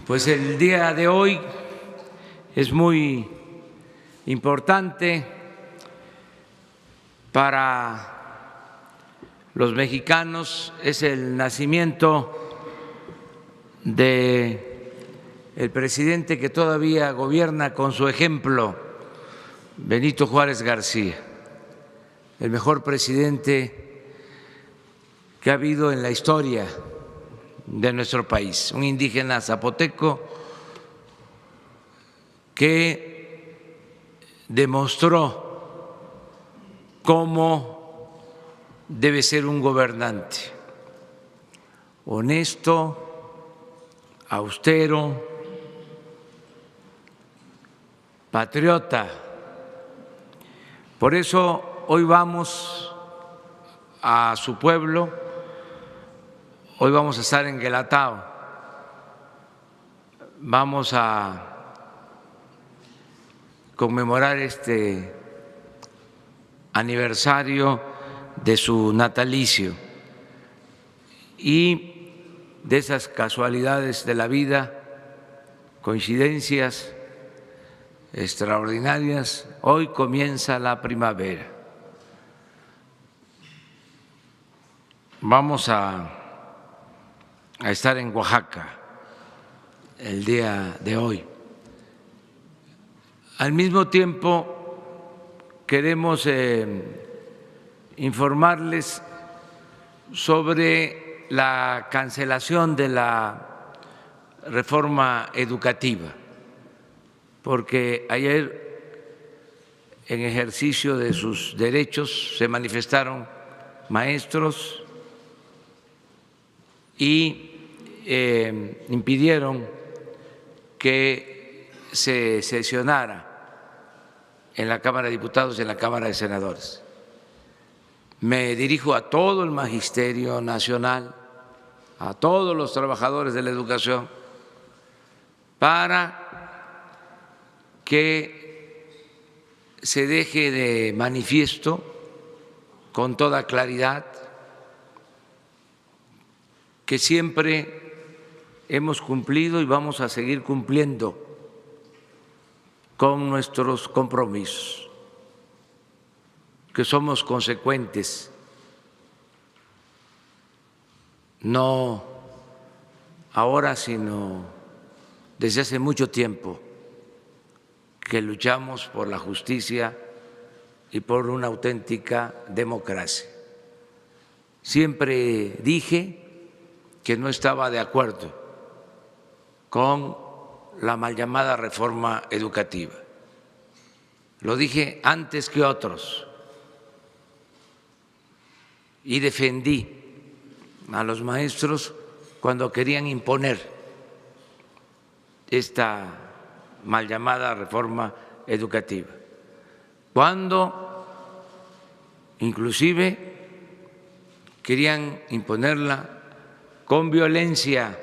Pues el día de hoy es muy importante para los mexicanos, es el nacimiento de el presidente que todavía gobierna con su ejemplo, Benito Juárez García, el mejor presidente que ha habido en la historia de nuestro país, un indígena zapoteco que demostró cómo debe ser un gobernante: honesto, austero, patriota. Por eso hoy vamos a su pueblo. Hoy vamos a estar en Guelatao, vamos a conmemorar este aniversario de su natalicio y de esas casualidades de la vida, coincidencias extraordinarias. Hoy comienza la primavera. Vamos a estar en Oaxaca el día de hoy. Al mismo tiempo, queremos informarles sobre la cancelación de la reforma educativa, porque ayer, en ejercicio de sus derechos, se manifestaron maestros y impidieron que se sesionara en la Cámara de Diputados y en la Cámara de Senadores. Me dirijo a todo el Magisterio Nacional, a todos los trabajadores de la educación, para que se deje de manifiesto con toda claridad que siempre hemos cumplido y vamos a seguir cumpliendo con nuestros compromisos, que somos consecuentes, no ahora, sino desde hace mucho tiempo, que luchamos por la justicia y por una auténtica democracia. Siempre dije que no estaba de acuerdo con la mal llamada reforma educativa. Lo dije antes que otros y defendí a los maestros cuando querían imponer esta mal llamada reforma educativa, cuando inclusive querían imponerla con violencia,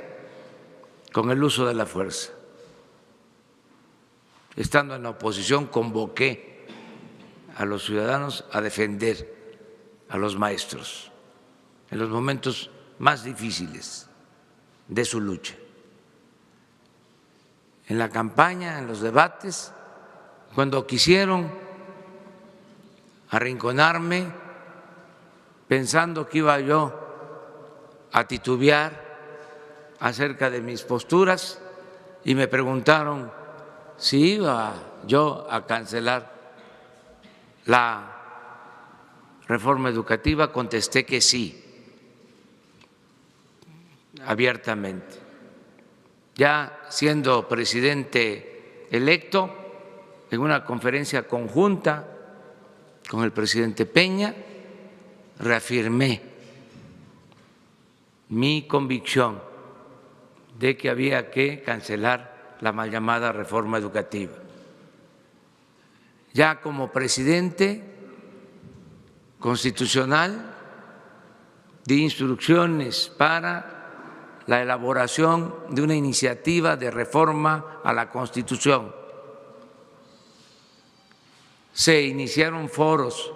con el uso de la fuerza. Estando en la oposición, convoqué a los ciudadanos a defender a los maestros en los momentos más difíciles de su lucha. En la campaña, en los debates, cuando quisieron arrinconarme, pensando que iba yo a titubear acerca de mis posturas, y me preguntaron si iba yo a cancelar la reforma educativa. Contesté que sí, abiertamente. Ya siendo presidente electo, en una conferencia conjunta con el presidente Peña, reafirmé mi convicción de que había que cancelar la mal llamada reforma educativa. Ya como presidente constitucional di instrucciones para la elaboración de una iniciativa de reforma a la Constitución. Se iniciaron foros,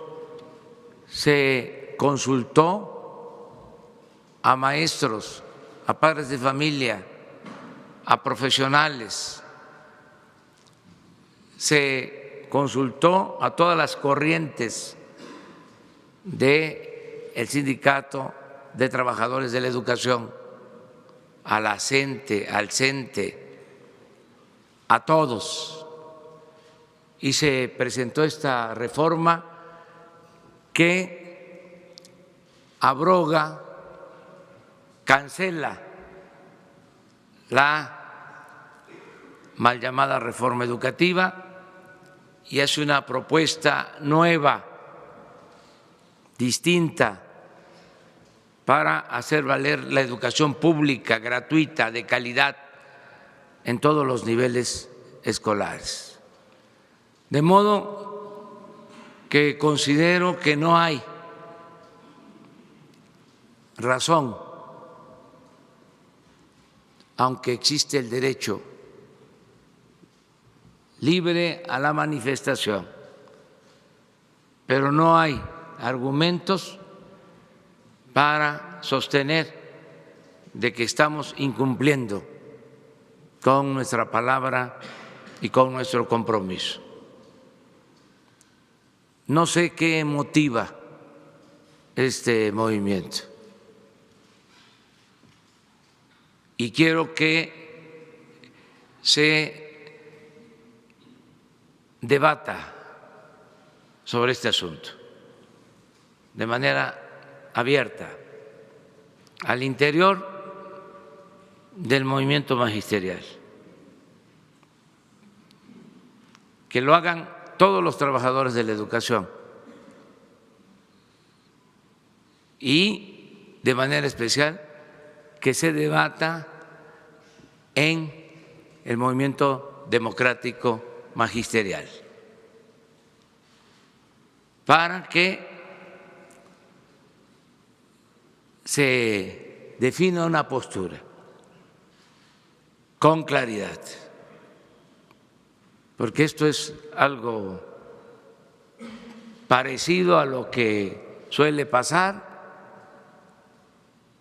se consultó a maestros, a padres de familia, a profesionales, se consultó a todas las corrientes del Sindicato de Trabajadores de la Educación, a la CENTE, al CENTE, a todos, y se presentó esta reforma que abroga, cancela la mal llamada reforma educativa y hace una propuesta nueva, distinta, para hacer valer la educación pública, gratuita, de calidad, en todos los niveles escolares. De modo que considero que no hay razón, aunque existe el derecho libre a la manifestación, pero no hay argumentos para sostener de que estamos incumpliendo con nuestra palabra y con nuestro compromiso. No sé qué motiva este movimiento y quiero que se debata sobre este asunto de manera abierta al interior del movimiento magisterial, que lo hagan todos los trabajadores de la educación y de manera especial que se debata en el movimiento democrático magisterial para que se defina una postura con claridad, porque esto es algo parecido a lo que suele pasar,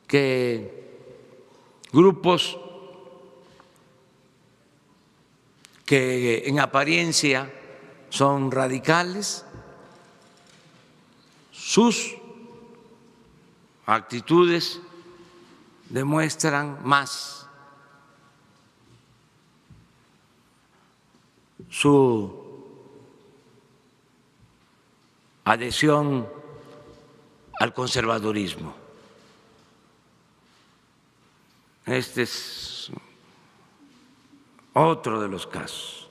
que grupos que en apariencia son radicales, sus actitudes demuestran más su adhesión al conservadurismo. Este es otro de los casos.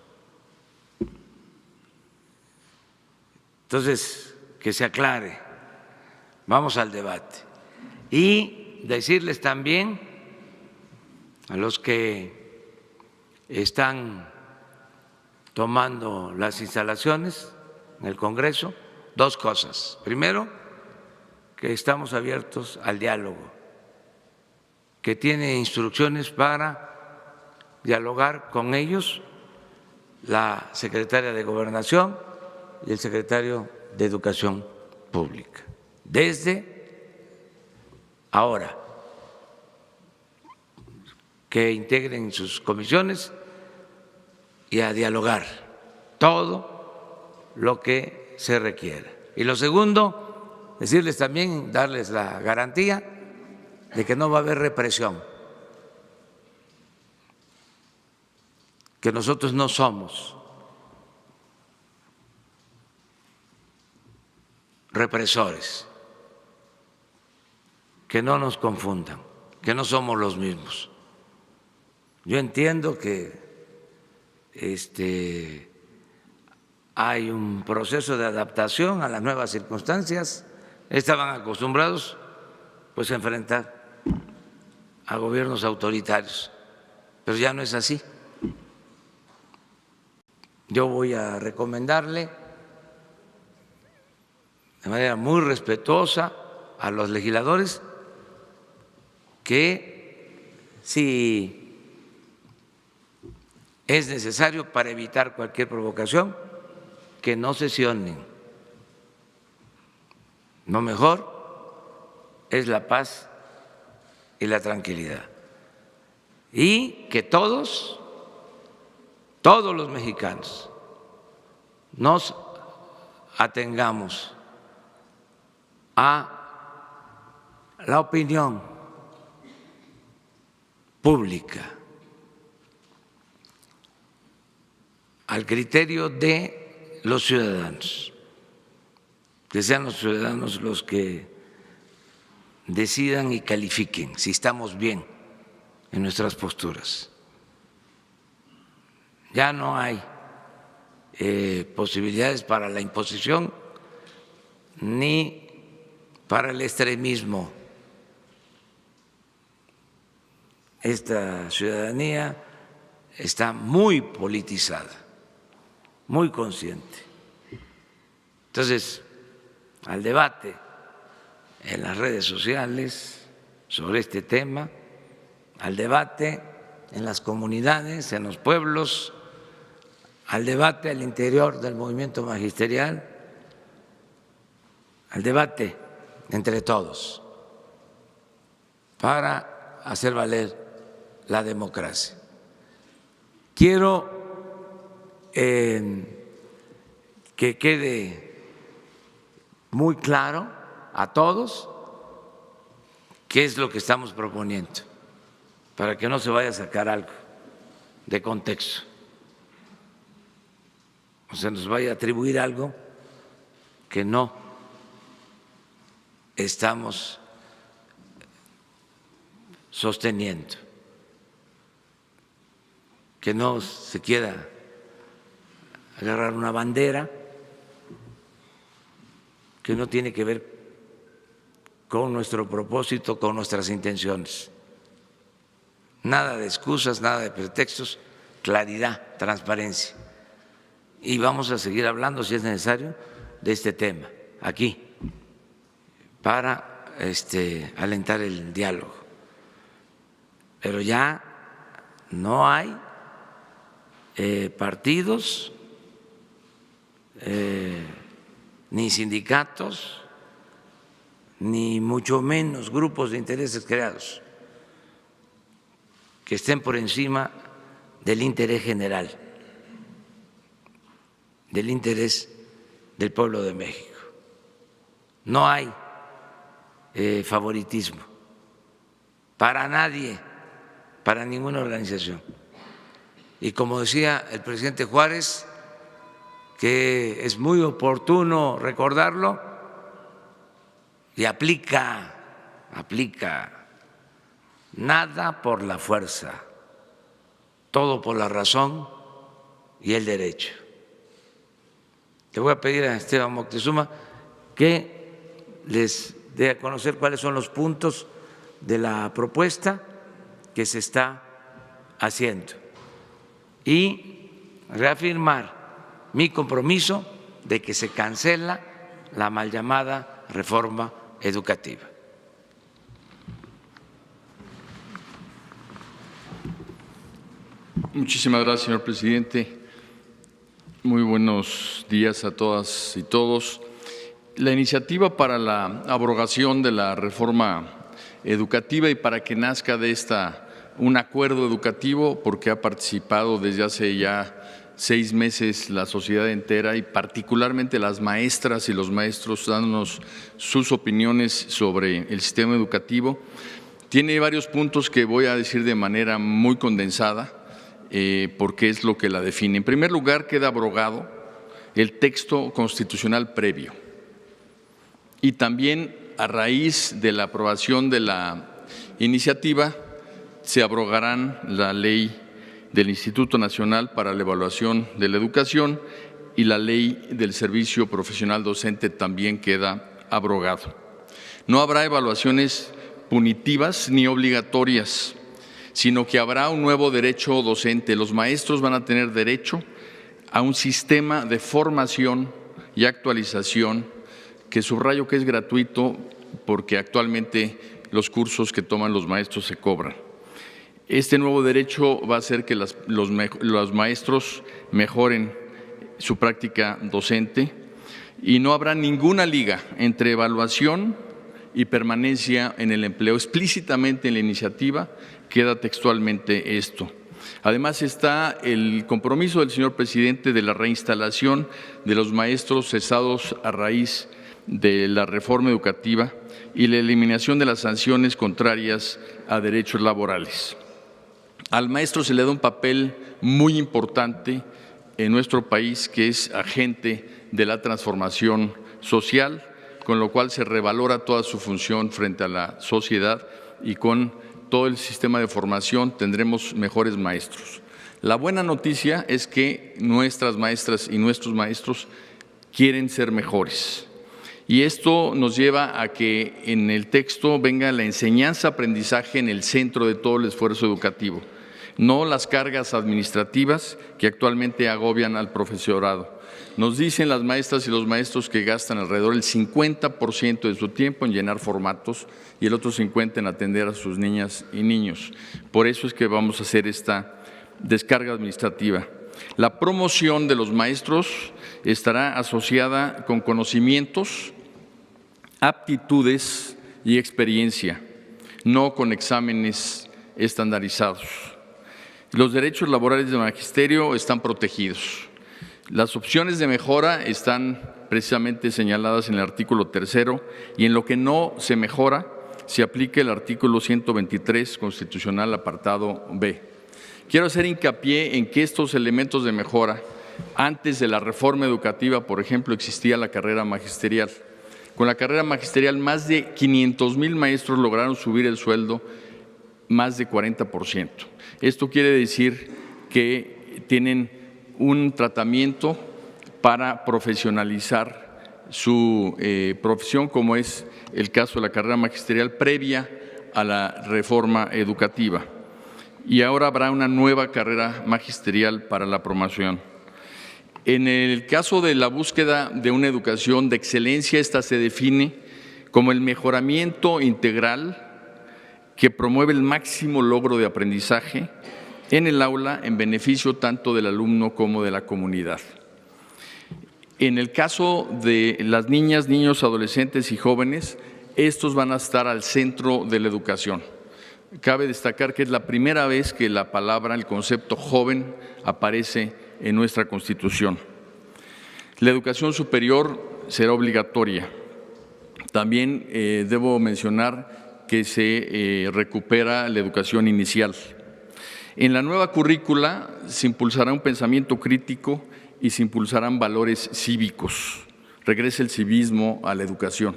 Entonces, que se aclare, vamos al debate. Y decirles también a los que están tomando las instalaciones en el Congreso dos cosas. Primero, que estamos abiertos al diálogo, que tiene instrucciones para dialogar con ellos la secretaria de Gobernación y el secretario de Educación Pública. Desde ahora, que integren sus comisiones y a dialogar todo lo que se requiera. Y lo segundo, decirles también, darles la garantía de que no va a haber represión, que nosotros no somos represores, que no nos confundan, que no somos los mismos. Yo entiendo que hay un proceso de adaptación a las nuevas circunstancias. Estaban acostumbrados pues a enfrentar a gobiernos autoritarios, pero ya no es así. Yo voy a recomendarle de manera muy respetuosa a los legisladores que si es necesario para evitar cualquier provocación, que no sesionen. Lo mejor es la paz y la tranquilidad. y que todos los mexicanos nos atengamos a la opinión pública, al criterio de los ciudadanos, que sean los ciudadanos los que decidan y califiquen si estamos bien en nuestras posturas. Ya no hay posibilidades para la imposición ni para el extremismo. Esta ciudadanía está muy politizada, muy consciente. Entonces, al debate en las redes sociales sobre este tema, al debate en las comunidades, en los pueblos, al debate al interior del movimiento magisterial, al debate entre todos para hacer valer la democracia. Quiero que quede muy claro a todos qué es lo que estamos proponiendo, para que no se vaya a sacar algo de contexto o se nos vaya a atribuir algo que no estamos sosteniendo, que no se quiera agarrar una bandera que no tiene que ver con nuestro propósito, con nuestras intenciones. Nada de excusas, nada de pretextos, claridad, transparencia. Y vamos a seguir hablando, si es necesario, de este tema aquí, para alentar el diálogo. Pero ya no hay partidos ni sindicatos, ni mucho menos grupos de intereses creados que estén por encima del interés general, del interés del pueblo de México. No hay favoritismo para nadie, para ninguna organización. Y como decía el presidente Juárez, que es muy oportuno recordarlo, y aplica nada por la fuerza, todo por la razón y el derecho. Le voy a pedir a Esteban Moctezuma que les dé a conocer cuáles son los puntos de la propuesta que se está haciendo y reafirmar mi compromiso de que se cancela la mal llamada reforma educativa. Muchísimas gracias, señor presidente. Muy buenos días a todas y todos. La iniciativa para la abrogación de la reforma educativa y para que nazca de esta un acuerdo educativo, porque ha participado desde hace ya 6 meses la sociedad entera y particularmente las maestras y los maestros dándonos sus opiniones sobre el sistema educativo. Tiene varios puntos que voy a decir de manera muy condensada, porque es lo que la define. En primer lugar, queda abrogado el texto constitucional previo y también a raíz de la aprobación de la iniciativa se abrogarán la ley del Instituto Nacional para la Evaluación de la Educación y la ley del Servicio Profesional Docente también queda abrogado. No habrá evaluaciones punitivas ni obligatorias, sino que habrá un nuevo derecho docente. Los maestros van a tener derecho a un sistema de formación y actualización que subrayo que es gratuito porque actualmente los cursos que toman los maestros se cobran. Este nuevo derecho va a hacer que los maestros mejoren su práctica docente y no habrá ninguna liga entre evaluación y permanencia en el empleo. Explícitamente en la iniciativa queda textualmente esto. Además está el compromiso del señor presidente de la reinstalación de los maestros cesados a raíz de la reforma educativa y la eliminación de las sanciones contrarias a derechos laborales. Al maestro se le da un papel muy importante en nuestro país, que es agente de la transformación social, con lo cual se revalora toda su función frente a la sociedad y con todo el sistema de formación tendremos mejores maestros. La buena noticia es que nuestras maestras y nuestros maestros quieren ser mejores. Y esto nos lleva a que en el texto venga la enseñanza-aprendizaje en el centro de todo el esfuerzo educativo, no las cargas administrativas que actualmente agobian al profesorado. Nos dicen las maestras y los maestros que gastan alrededor del 50% de su tiempo en llenar formatos y el otro 50% en atender a sus niñas y niños. Por eso es que vamos a hacer esta descarga administrativa. La promoción de los maestros estará asociada con conocimientos, aptitudes y experiencia, no con exámenes estandarizados. Los derechos laborales del magisterio están protegidos. Las opciones de mejora están precisamente señaladas en el artículo 3 y en lo que no se mejora se aplica el artículo 123 constitucional apartado B. Quiero hacer hincapié en que estos elementos de mejora, antes de la reforma educativa, por ejemplo, existía la carrera magisterial. Con la carrera magisterial, más de 500,000 maestros lograron subir el sueldo más de 40%. Esto quiere decir que tienen un tratamiento para profesionalizar su profesión, como es el caso de la carrera magisterial previa a la reforma educativa. Y ahora habrá una nueva carrera magisterial para la promoción. En el caso de la búsqueda de una educación de excelencia, esta se define como el mejoramiento integral que promueve el máximo logro de aprendizaje en el aula en beneficio tanto del alumno como de la comunidad. En el caso de las niñas, niños, adolescentes y jóvenes, estos van a estar al centro de la educación. Cabe destacar que es la primera vez que la palabra, el concepto joven, aparece en nuestra Constitución. La educación superior será obligatoria. También debo mencionar que se recupera la educación inicial. En la nueva currícula se impulsará un pensamiento crítico y se impulsarán valores cívicos. Regresa el civismo a la educación.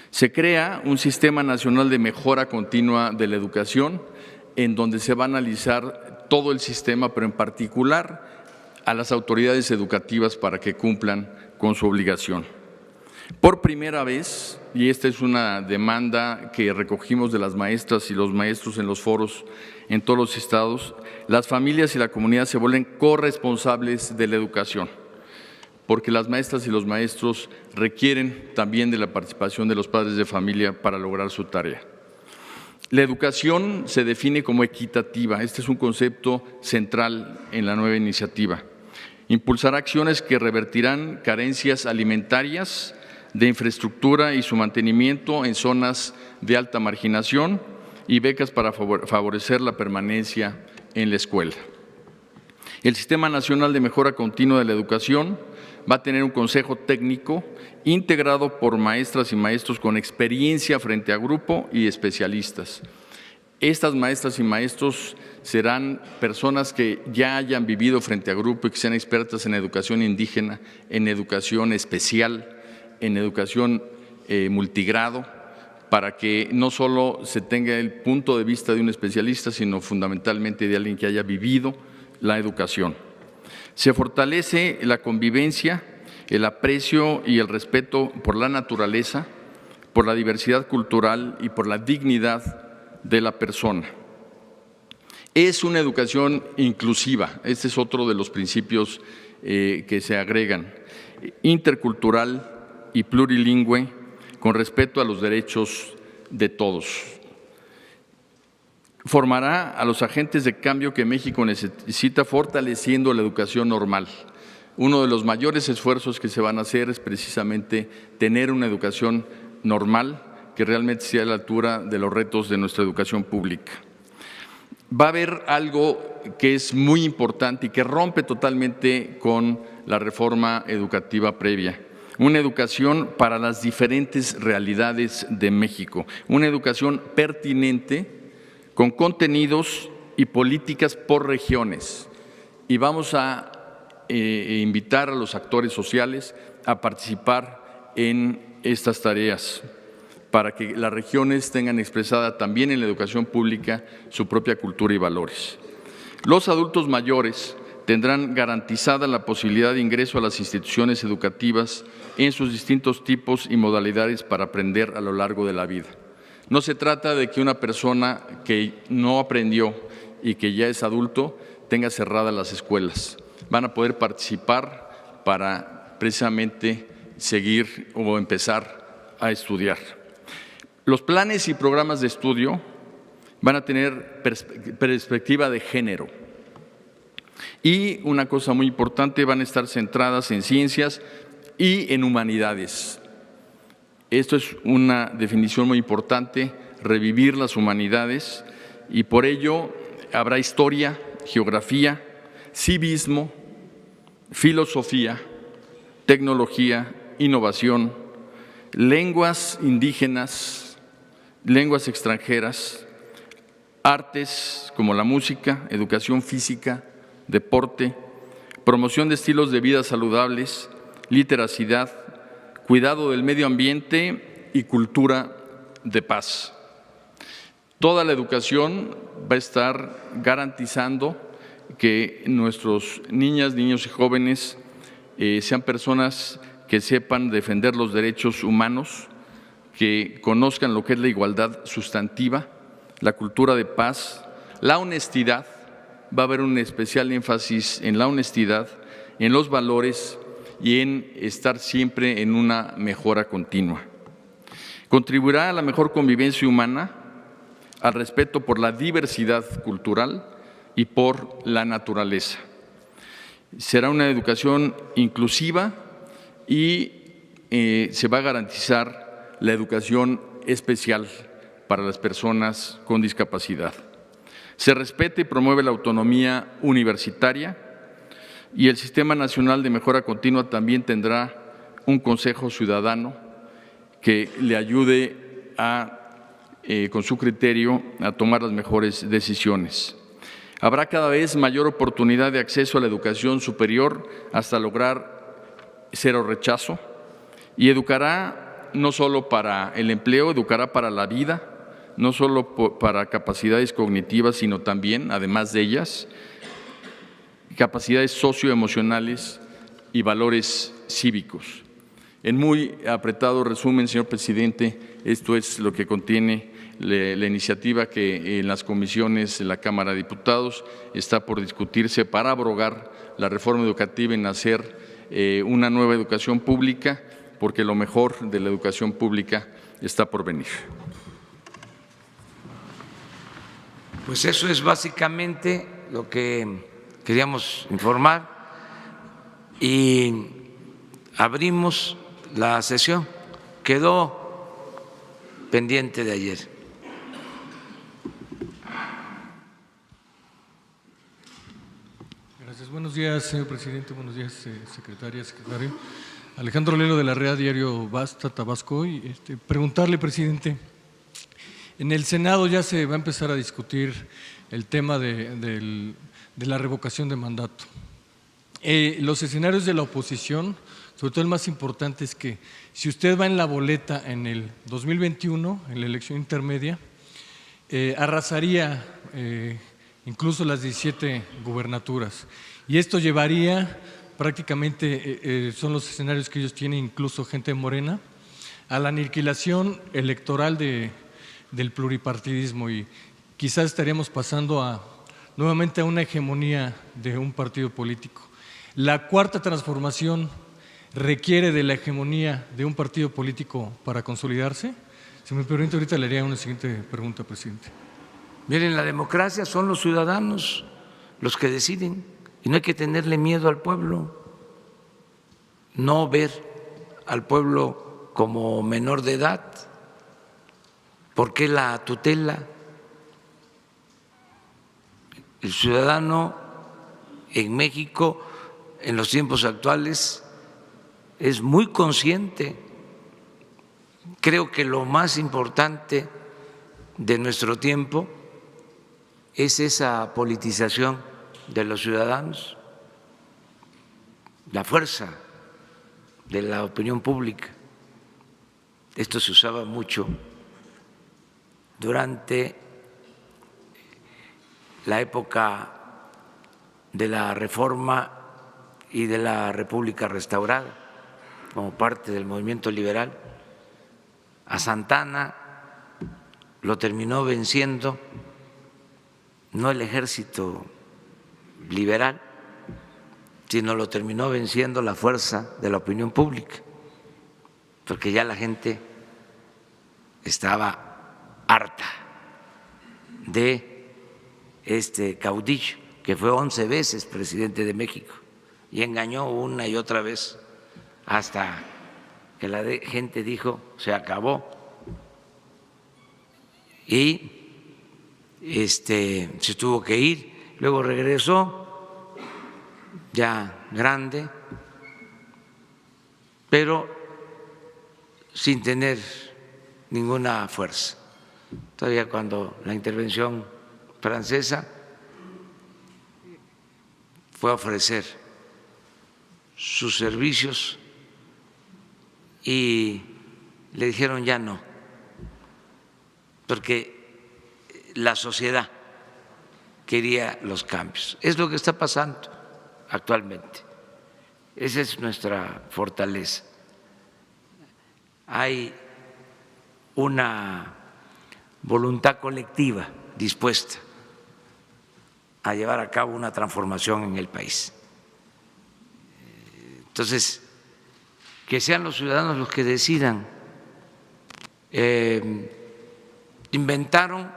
Se crea un sistema nacional de mejora continua de la educación en donde se va a analizar todo el sistema, pero en particular a las autoridades educativas para que cumplan con su obligación. Por primera vez, y esta es una demanda que recogimos de las maestras y los maestros en los foros en todos los estados, las familias y la comunidad se vuelven corresponsables de la educación, porque las maestras y los maestros requieren también de la participación de los padres de familia para lograr su tarea. La educación se define como equitativa. Este es un concepto central en la nueva iniciativa. Impulsará acciones que revertirán carencias alimentarias, de infraestructura y su mantenimiento en zonas de alta marginación y becas para favorecer la permanencia en la escuela. El Sistema Nacional de Mejora Continua de la Educación va a tener un consejo técnico integrado por maestras y maestros con experiencia frente a grupo y especialistas. Estas maestras y maestros serán personas que ya hayan vivido frente a grupo y que sean expertas en educación indígena, en educación especial, en educación multigrado, para que no solo se tenga el punto de vista de un especialista, sino fundamentalmente de alguien que haya vivido la educación. Se fortalece la convivencia, el aprecio y el respeto por la naturaleza, por la diversidad cultural y por la dignidad de la persona. Es una educación inclusiva, este es otro de los principios que se agregan, intercultural y plurilingüe, con respeto a los derechos de todos. Formará a los agentes de cambio que México necesita, fortaleciendo la educación normal. Uno de los mayores esfuerzos que se van a hacer es precisamente tener una educación normal que realmente sea a la altura de los retos de nuestra educación pública. Va a haber algo que es muy importante y que rompe totalmente con la reforma educativa previa. Una educación para las diferentes realidades de México, una educación pertinente con contenidos y políticas por regiones. Y vamos a invitar a los actores sociales a participar en estas tareas para que las regiones tengan expresada también en la educación pública su propia cultura y valores. Los adultos mayores tendrán garantizada la posibilidad de ingreso a las instituciones educativas en sus distintos tipos y modalidades para aprender a lo largo de la vida. No se trata de que una persona que no aprendió y que ya es adulto tenga cerradas las escuelas. Van a poder participar para precisamente seguir o empezar a estudiar. Los planes y programas de estudio van a tener perspectiva de género. Y una cosa muy importante, van a estar centradas en ciencias y en humanidades. Esto es una definición muy importante, revivir las humanidades, y por ello habrá historia, geografía, civismo, filosofía, tecnología, innovación, lenguas indígenas, lenguas extranjeras, artes como la música, educación física, deporte, promoción de estilos de vida saludables, literacidad, cuidado del medio ambiente y cultura de paz. Toda la educación va a estar garantizando que nuestros niñas, niños y jóvenes sean personas que sepan defender los derechos humanos, que conozcan lo que es la igualdad sustantiva, la cultura de paz, la honestidad. Va a haber un especial énfasis en la honestidad, en los valores y en estar siempre en una mejora continua. Contribuirá a la mejor convivencia humana, al respeto por la diversidad cultural y por la naturaleza. Será una educación inclusiva y se va a garantizar la educación especial para las personas con discapacidad. Se respeta y promueve la autonomía universitaria, y el Sistema Nacional de Mejora Continua también tendrá un Consejo Ciudadano que le ayude con su criterio a tomar las mejores decisiones. Habrá cada vez mayor oportunidad de acceso a la educación superior hasta lograr cero rechazo, y educará no solo para el empleo, educará para la vida, no solo para capacidades cognitivas, sino también, además de ellas, capacidades socioemocionales y valores cívicos. En muy apretado resumen, señor presidente, esto es lo que contiene la iniciativa que en las comisiones de la Cámara de Diputados está por discutirse para abrogar la reforma educativa y hacer una nueva educación pública, porque lo mejor de la educación pública está por venir. Pues eso es básicamente lo que queríamos informar, y abrimos la sesión. Quedó pendiente de ayer. Gracias. Buenos días, señor presidente. Buenos días, secretaria, secretario. Alejandro Lelo, de la Red Diario Basta, Tabasco. Y preguntarle, presidente, en el Senado ya se va a empezar a discutir el tema de la revocación de mandato. Los escenarios de la oposición, sobre todo el más importante, es que si usted va en la boleta en el 2021, en la elección intermedia, arrasaría incluso las 17 gubernaturas. Y esto llevaría prácticamente, son los escenarios que ellos tienen, incluso gente de Morena, a la aniquilación electoral del pluripartidismo, y quizás estaríamos pasando nuevamente a una hegemonía de un partido político. La cuarta transformación requiere de la hegemonía de un partido político para consolidarse. Si me permite, ahorita le haría una siguiente pregunta, presidente. Miren, la democracia son los ciudadanos los que deciden, y no hay que tenerle miedo al pueblo, no ver al pueblo como menor de edad. ¿Por qué la tutela? El ciudadano en México en los tiempos actuales es muy consciente. Creo que lo más importante de nuestro tiempo es esa politización de los ciudadanos, la fuerza de la opinión pública. Esto se usaba mucho durante la época de la Reforma y de la República restaurada, como parte del movimiento liberal. A Santana lo terminó venciendo no el ejército liberal, sino lo terminó venciendo la fuerza de la opinión pública, porque ya la gente estaba harta de este caudillo que fue 11 veces presidente de México y engañó una y otra vez hasta que la gente dijo se acabó y se tuvo que ir. Luego regresó ya grande, pero sin tener ninguna fuerza. Todavía cuando la intervención francesa fue a ofrecer sus servicios y le dijeron ya no, porque la sociedad quería los cambios. Es lo que está pasando actualmente. Esa es nuestra fortaleza. Hay una voluntad colectiva dispuesta a llevar a cabo una transformación en el país. Entonces, que sean los ciudadanos los que decidan. Inventaron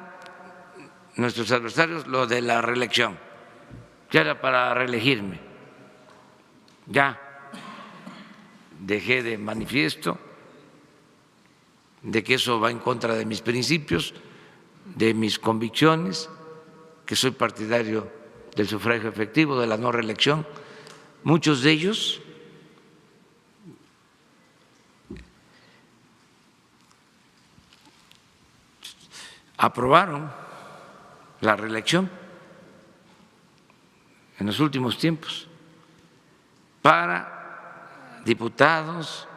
nuestros adversarios lo de la reelección, ya era para reelegirme. Ya dejé de manifiesto de que eso va en contra de mis principios, de mis convicciones, que soy partidario del sufragio efectivo, de la no reelección. Muchos de ellos aprobaron la reelección en los últimos tiempos para diputados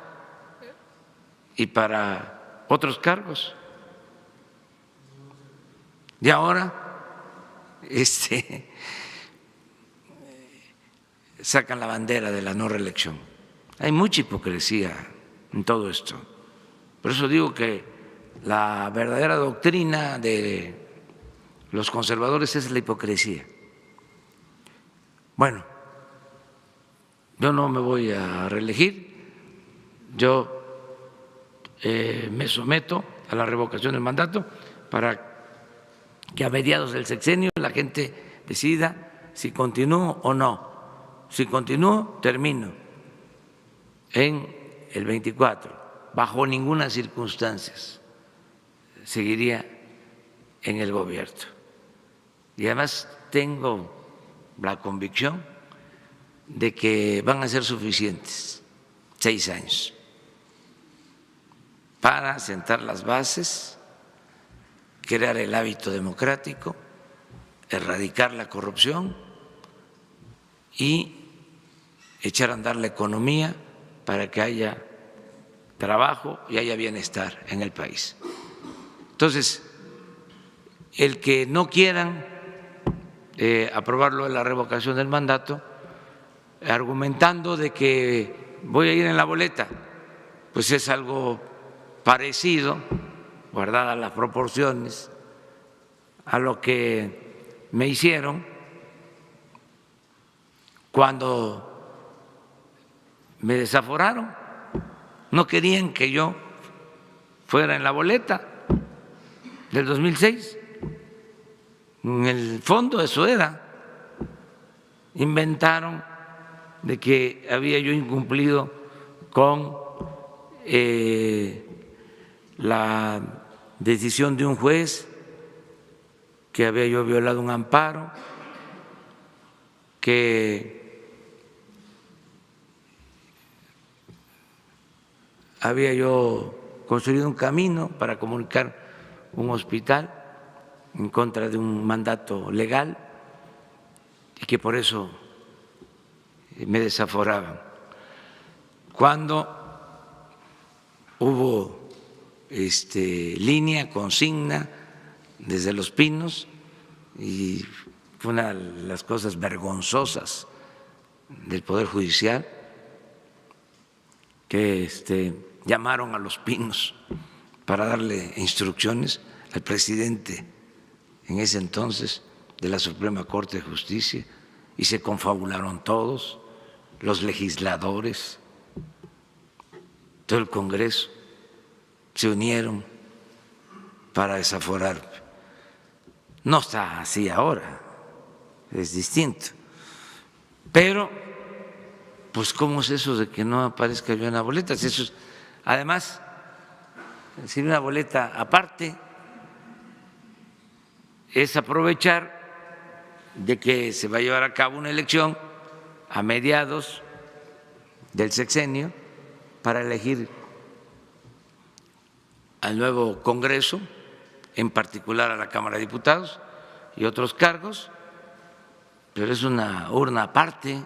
y para otros cargos. Y ahora sacan la bandera de la no reelección. Hay mucha hipocresía en todo esto. Por eso digo que la verdadera doctrina de los conservadores es la hipocresía. Bueno, yo no me voy a reelegir, yo me someto a la revocación del mandato para que a mediados del sexenio la gente decida si continúo o no. Si continúo, termino en el 24, bajo ninguna circunstancia seguiría en el gobierno. Y además tengo la convicción de que van a ser suficientes 6 años para sentar las bases, crear el hábito democrático, erradicar la corrupción y echar a andar la economía para que haya trabajo y haya bienestar en el país. Entonces, el que no quieran aprobarlo de la revocación del mandato, argumentando de que voy a ir en la boleta, pues es algo parecido, guardadas las proporciones, a lo que me hicieron cuando me desaforaron. No querían que yo fuera en la boleta del 2006. En el fondo eso era. Inventaron de que había yo incumplido con la decisión de un juez que había yo violado un amparo, que había yo construido un camino para comunicar un hospital en contra de un mandato legal y que por eso me desaforaban. Cuando hubo línea, consigna desde Los Pinos, y fue una de las cosas vergonzosas del Poder Judicial, que llamaron a Los Pinos para darle instrucciones al presidente en ese entonces de la Suprema Corte de Justicia, y se confabularon todos, los legisladores, todo el Congreso, se unieron para desaforar. No está así ahora, es distinto. Pero, pues, ¿cómo es eso de que no aparezca yo en la boleta? Si eso es, además, si una boleta aparte es aprovechar de que se va a llevar a cabo una elección a mediados del sexenio para elegir al nuevo Congreso, en particular a la Cámara de Diputados y otros cargos, pero es una urna aparte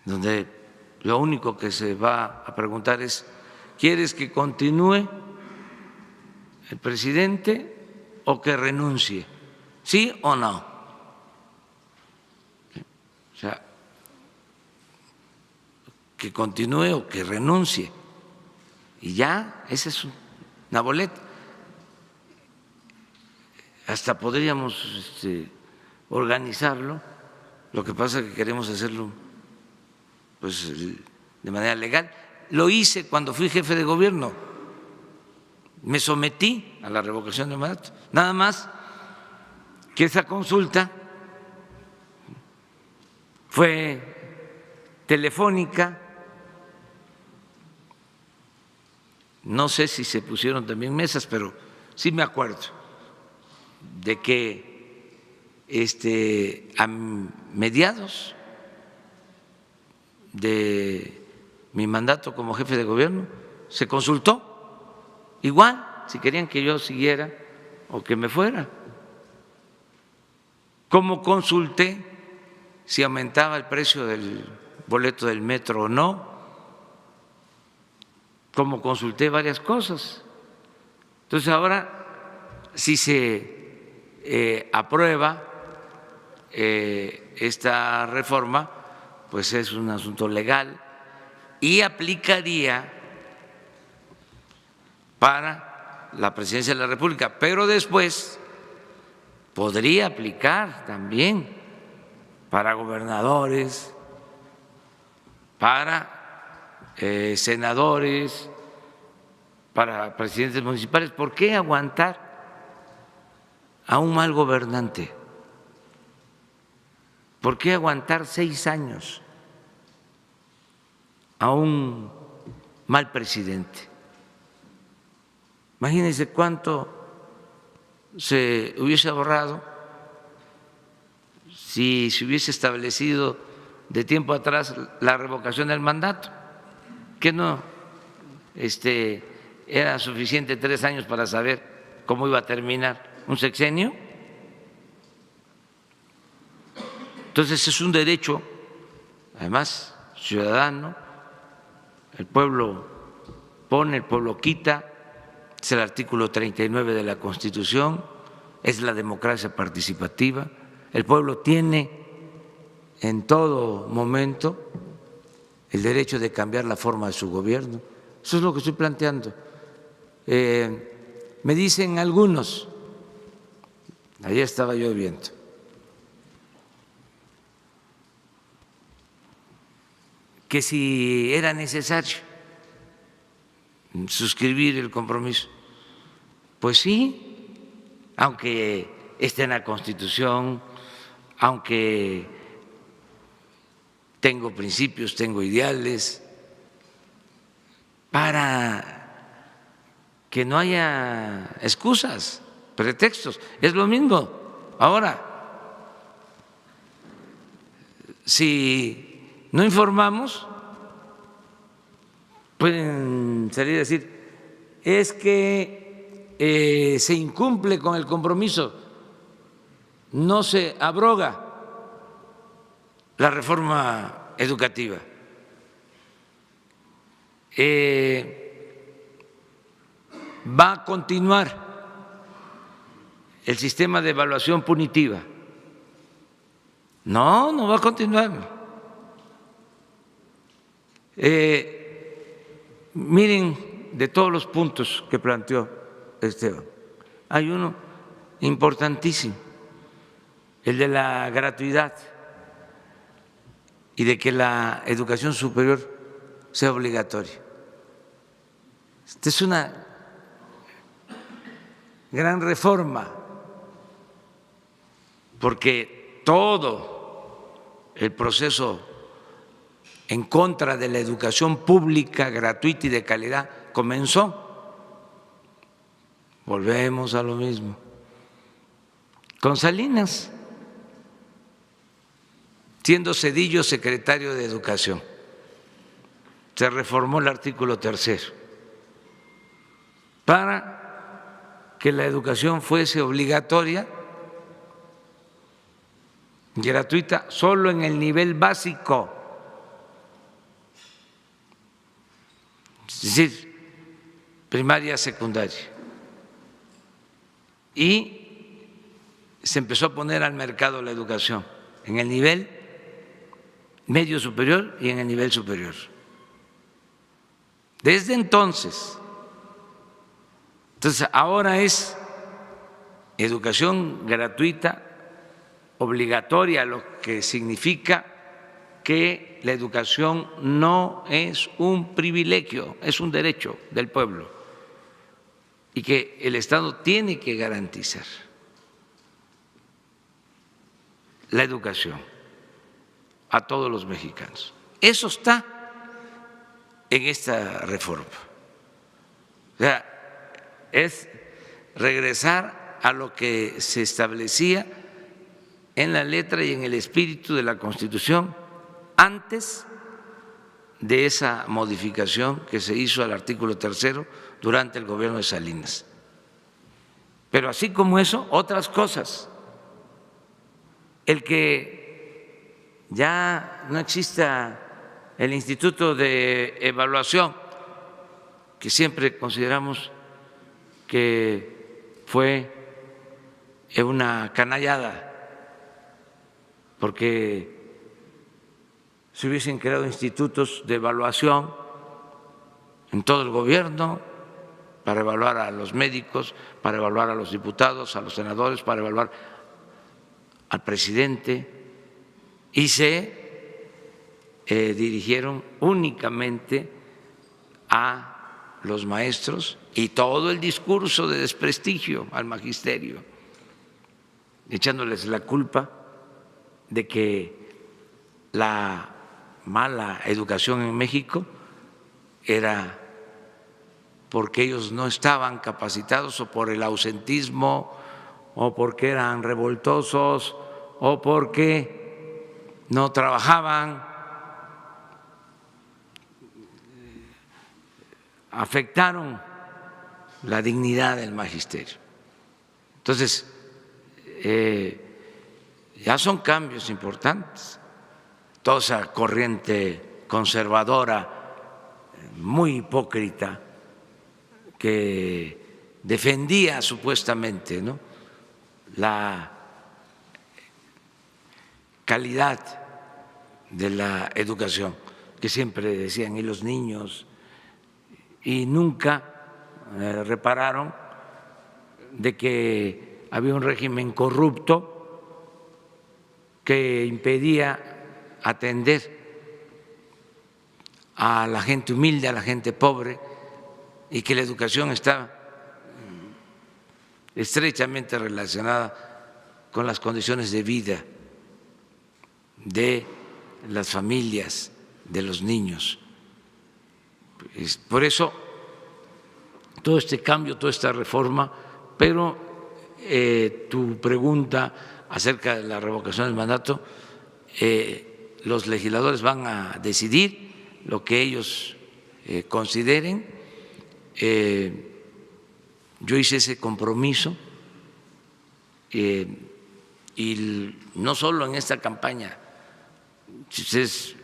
donde lo único que se va a preguntar es: ¿quieres que continúe el presidente o que renuncie? ¿Sí o no? O sea, que continúe o que renuncie. Y ya, esa es una boleta. Hasta podríamos organizarlo, lo que pasa es que queremos hacerlo pues de manera legal. Lo hice cuando fui jefe de gobierno, me sometí a la revocación de mandato, nada más que esa consulta fue telefónica. No sé si se pusieron también mesas, pero sí me acuerdo de que a mediados de mi mandato como jefe de gobierno se consultó, igual, si querían que yo siguiera o que me fuera. ¿Cómo consulté si aumentaba el precio del boleto del metro o no? Como consulté varias cosas. Entonces ahora, si se aprueba esta reforma, pues es un asunto legal y aplicaría para la presidencia de la República, pero después podría aplicar también para gobernadores, para senadores, para presidentes municipales. ¿Por qué aguantar a un mal gobernante? ¿Por qué aguantar 6 años a un mal presidente? Imagínense cuánto se hubiese ahorrado si se hubiese establecido de tiempo atrás la revocación del mandato. ¿Que no era suficiente 3 años para saber cómo iba a terminar un sexenio? Entonces es un derecho, además, ciudadano. El pueblo pone, el pueblo quita, es el artículo 39 de la Constitución, es la democracia participativa. El pueblo tiene en todo momento el derecho de cambiar la forma de su gobierno. Eso es lo que estoy planteando. Me dicen algunos, ayer estaba yo viendo, que si era necesario suscribir el compromiso. Pues sí, aunque esté en la Constitución, aunque tengo principios, tengo ideales, para que no haya excusas, pretextos. Es lo mismo. Ahora, si no informamos, pueden salir a decir, es que se incumple con el compromiso, no se abroga la reforma educativa. Va a continuar el sistema de evaluación punitiva. No, no va a continuar. Miren, de todos los puntos que planteó Esteban, hay uno importantísimo, el de la gratuidad y de que la educación superior sea obligatoria. Esta es una gran reforma, porque todo el proceso en contra de la educación pública, gratuita y de calidad comenzó. Volvemos a lo mismo. Con Salinas, siendo Zedillo secretario de Educación, se reformó el artículo 3 para que la educación fuese obligatoria, gratuita, solo en el nivel básico. Es decir, primaria, secundaria. Y se empezó a poner al mercado la educación en el nivel medio superior y en el nivel superior. Desde entonces, ahora es educación gratuita, obligatoria, lo que significa que la educación no es un privilegio, es un derecho del pueblo y que el Estado tiene que garantizar la educación a todos los mexicanos. Eso está en esta reforma. O sea, es regresar a lo que se establecía en la letra y en el espíritu de la Constitución antes de esa modificación que se hizo al artículo 3 durante el gobierno de Salinas. Pero así como eso, otras cosas. El que ya no exista el Instituto de Evaluación, que siempre consideramos que fue una canallada, porque se hubiesen creado institutos de evaluación en todo el gobierno para evaluar a los médicos, para evaluar a los diputados, a los senadores, para evaluar al presidente, y se dirigieron únicamente a los maestros y todo el discurso de desprestigio al magisterio, echándoles la culpa de que la mala educación en México era porque ellos no estaban capacitados o por el ausentismo o porque eran revoltosos o porque no trabajaban, afectaron la dignidad del magisterio. Entonces, ya son cambios importantes. Toda esa corriente conservadora, muy hipócrita, que defendía supuestamente, ¿no?, la calidad de la educación, que siempre decían, y los niños, y nunca repararon de que había un régimen corrupto que impedía atender a la gente humilde, a la gente pobre, y que la educación está estrechamente relacionada con las condiciones de vida de las familias, de los niños. Por eso todo este cambio, toda esta reforma, pero tu pregunta acerca de la revocación del mandato, los legisladores van a decidir lo que ellos consideren. Yo hice ese compromiso y no solo en esta campaña. Si ustedes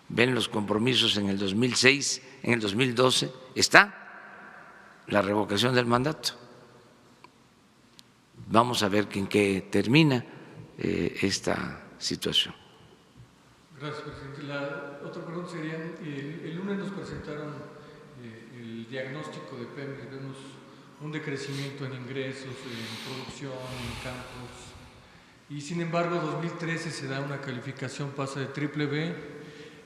ven los compromisos en el 2006, en el 2012, está la revocación del mandato. Vamos a ver en qué termina esta situación. Gracias, presidente. La otra pregunta sería, el lunes nos presentaron el diagnóstico de Pemex, vemos un decrecimiento en ingresos, en producción, en campos, y sin embargo 2013 se da una calificación, pasa de triple B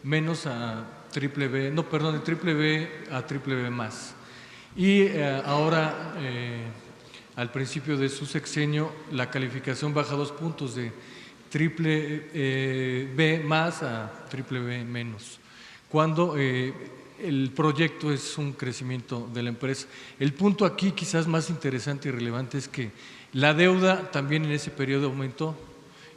menos a triple B, no, perdón, de triple B a triple B más. Y ahora, al principio de su sexenio, la calificación baja 2 puntos de triple B más a triple B menos, cuando el proyecto es un crecimiento de la empresa. El punto aquí quizás más interesante y relevante es que la deuda también en ese periodo aumentó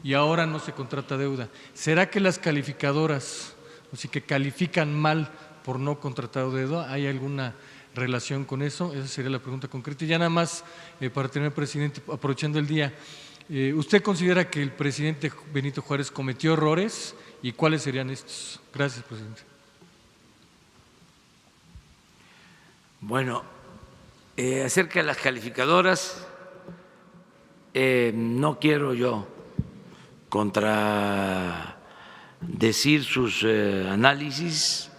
y ahora no se contrata deuda. ¿Será que las calificadoras, o sea, que califican mal por no contratar deuda? ¿Hay alguna relación con eso? Esa sería la pregunta concreta. Y ya nada más, para tener, presidente, aprovechando el día, ¿usted considera que el presidente Benito Juárez cometió errores y cuáles serían estos? Gracias, presidente. Bueno, acerca de las calificadoras, no quiero yo contradecir sus análisis.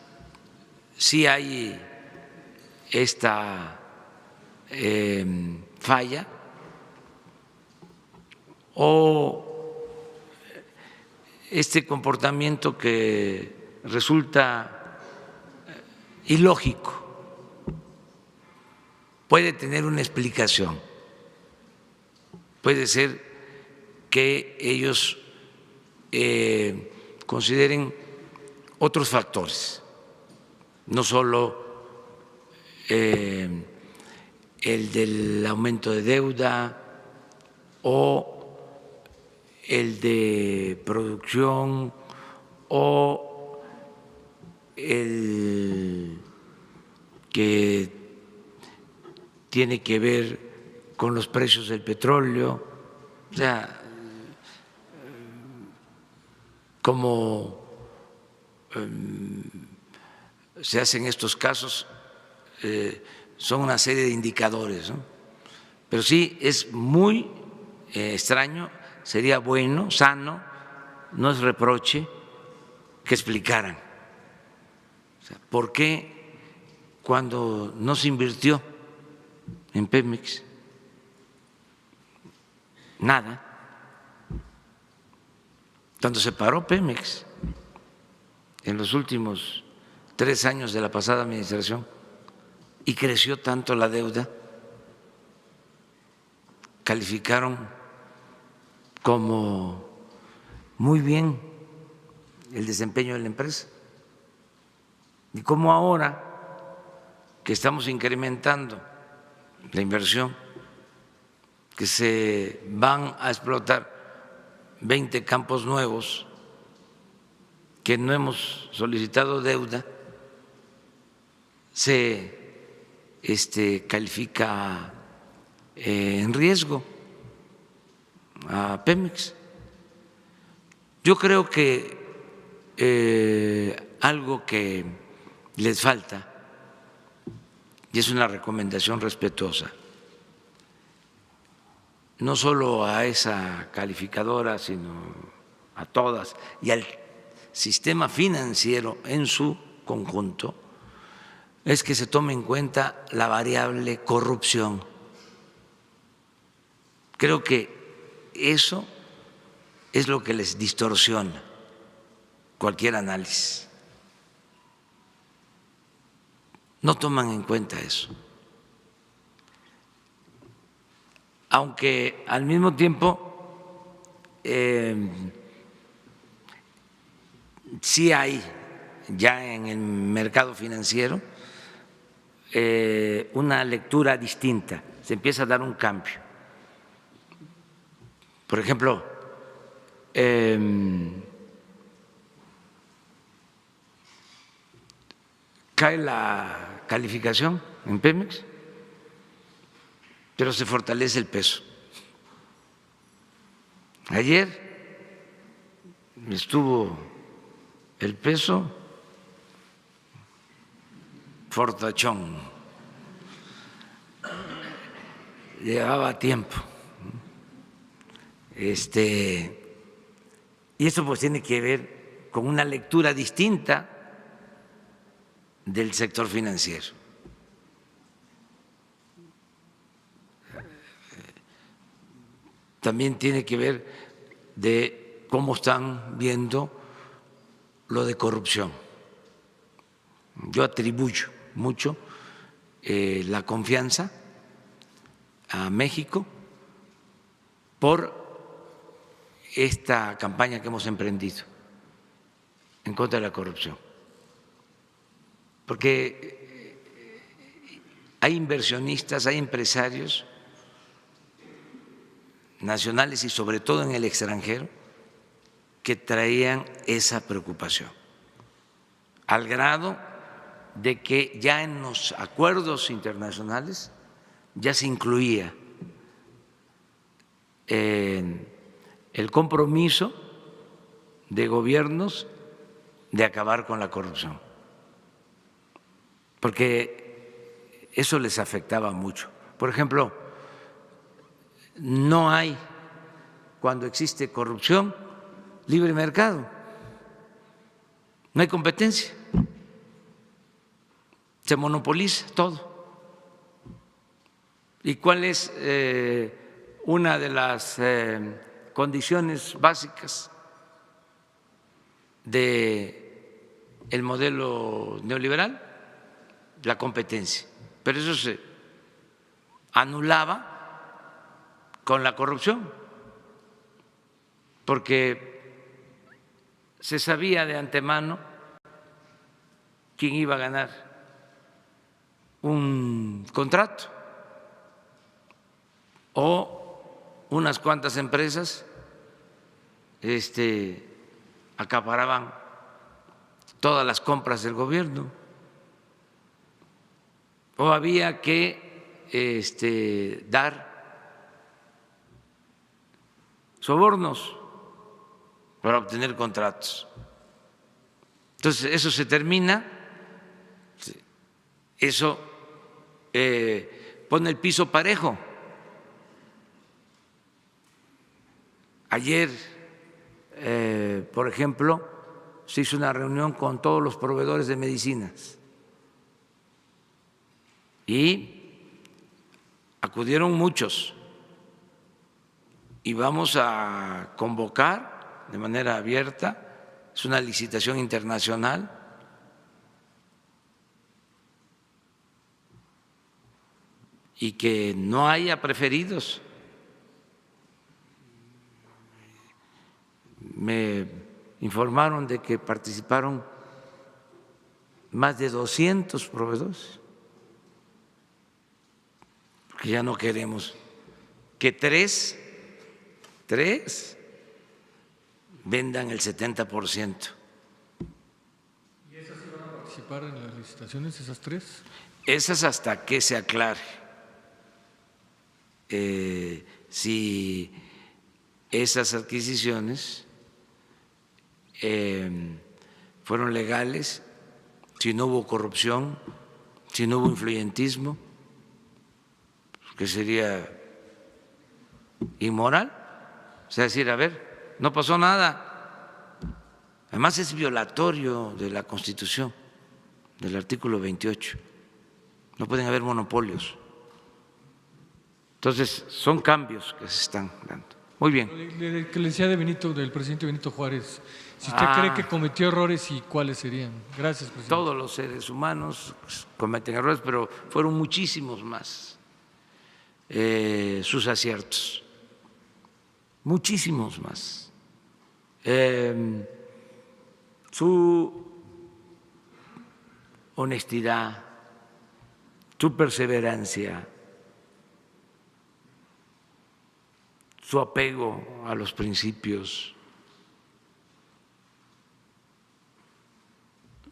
Sí hay esta falla o este comportamiento que resulta ilógico. Puede tener una explicación, puede ser que ellos consideren otros factores, no solo el del aumento de deuda o el de producción o el que tiene que ver con los precios del petróleo. O sea, como se hacen estos casos, son una serie de indicadores, ¿no? Pero sí es muy extraño, sería bueno, sano, no es reproche, que explicaran, o sea, por qué cuando no se invirtió en Pemex nada, cuando se paró Pemex en los últimos 3 años de la pasada administración y creció tanto la deuda, calificaron como muy bien el desempeño de la empresa. Y como ahora que estamos incrementando la inversión, que se van a explotar 20 campos nuevos, que no hemos solicitado deuda, se califica en riesgo a Pemex. Yo creo que algo que les falta, y es una recomendación respetuosa, no solo a esa calificadora, sino a todas, y al sistema financiero en su conjunto, es que se tome en cuenta la variable corrupción. Creo que eso es lo que les distorsiona cualquier análisis. No toman en cuenta eso. Aunque al mismo tiempo sí hay ya en el mercado financiero una lectura distinta, se empieza a dar un cambio. Por ejemplo, cae la calificación en Pemex, pero se fortalece el peso. Ayer estuvo el peso fortachón, llevaba tiempo. Y eso pues tiene que ver con una lectura distinta del sector financiero. También tiene que ver de cómo están viendo lo de corrupción. Yo atribuyo mucho la confianza a México por esta campaña que hemos emprendido en contra de la corrupción. Porque hay inversionistas, hay empresarios nacionales y sobre todo en el extranjero que traían esa preocupación, al grado de que ya en los acuerdos internacionales ya se incluía el compromiso de gobiernos de acabar con la corrupción, porque eso les afectaba mucho. Por ejemplo, no hay, cuando existe corrupción, libre mercado, no hay competencia, se monopoliza todo. ¿Y cuál es una de las condiciones básicas del modelo neoliberal? La competencia. Pero eso se anulaba con la corrupción, porque se sabía de antemano quién iba a ganar un contrato, o unas cuantas empresas acaparaban todas las compras del gobierno, o había que dar sobornos para obtener contratos. Entonces, eso se termina, eso pone el piso parejo. Ayer, por ejemplo, se hizo una reunión con todos los proveedores de medicinas y acudieron muchos, y vamos a convocar de manera abierta, es una licitación internacional, y que no haya preferidos. Me informaron de que participaron más de 200 proveedores, porque ya no queremos que tres vendan el 70%. ¿Y esas iban a participar en las licitaciones, esas tres? Esas hasta que se aclare si esas adquisiciones fueron legales, si no hubo corrupción, si no hubo influyentismo, que sería inmoral. O sea, decir, a ver, no pasó nada. Además es violatorio de la Constitución, del artículo 28. No pueden haber monopolios. Entonces, son cambios que se están dando. Muy bien. Que le decía del presidente Benito Juárez, si usted cree que cometió errores, ¿y cuáles serían? Gracias, presidente. Todos los seres humanos cometen errores, pero fueron muchísimos más sus aciertos, muchísimos más. Su honestidad, su perseverancia, su apego a los principios,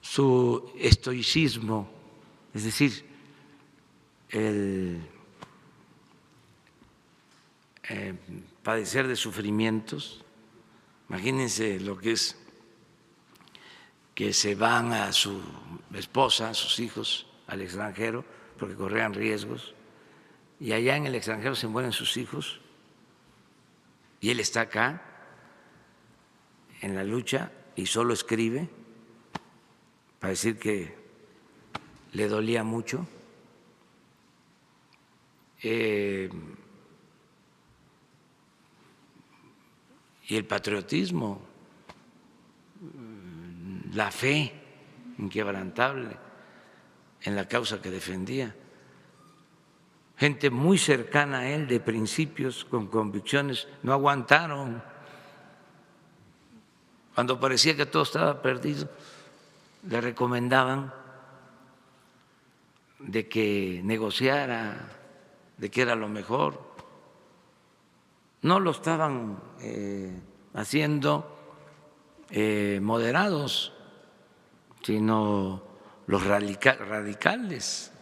su estoicismo, es decir, el padecer de sufrimientos. Imagínense lo que es que se van a su esposa, a sus hijos al extranjero porque corrían riesgos, y allá en el extranjero se mueren sus hijos y él está acá en la lucha y solo escribe para decir que le dolía mucho. Y el patriotismo, la fe inquebrantable en la causa que defendía. Gente muy cercana a él, de principios, con convicciones, no aguantaron. Cuando parecía que todo estaba perdido, le recomendaban de que negociara, de que era lo mejor. No lo estaban haciendo moderados, sino los radicales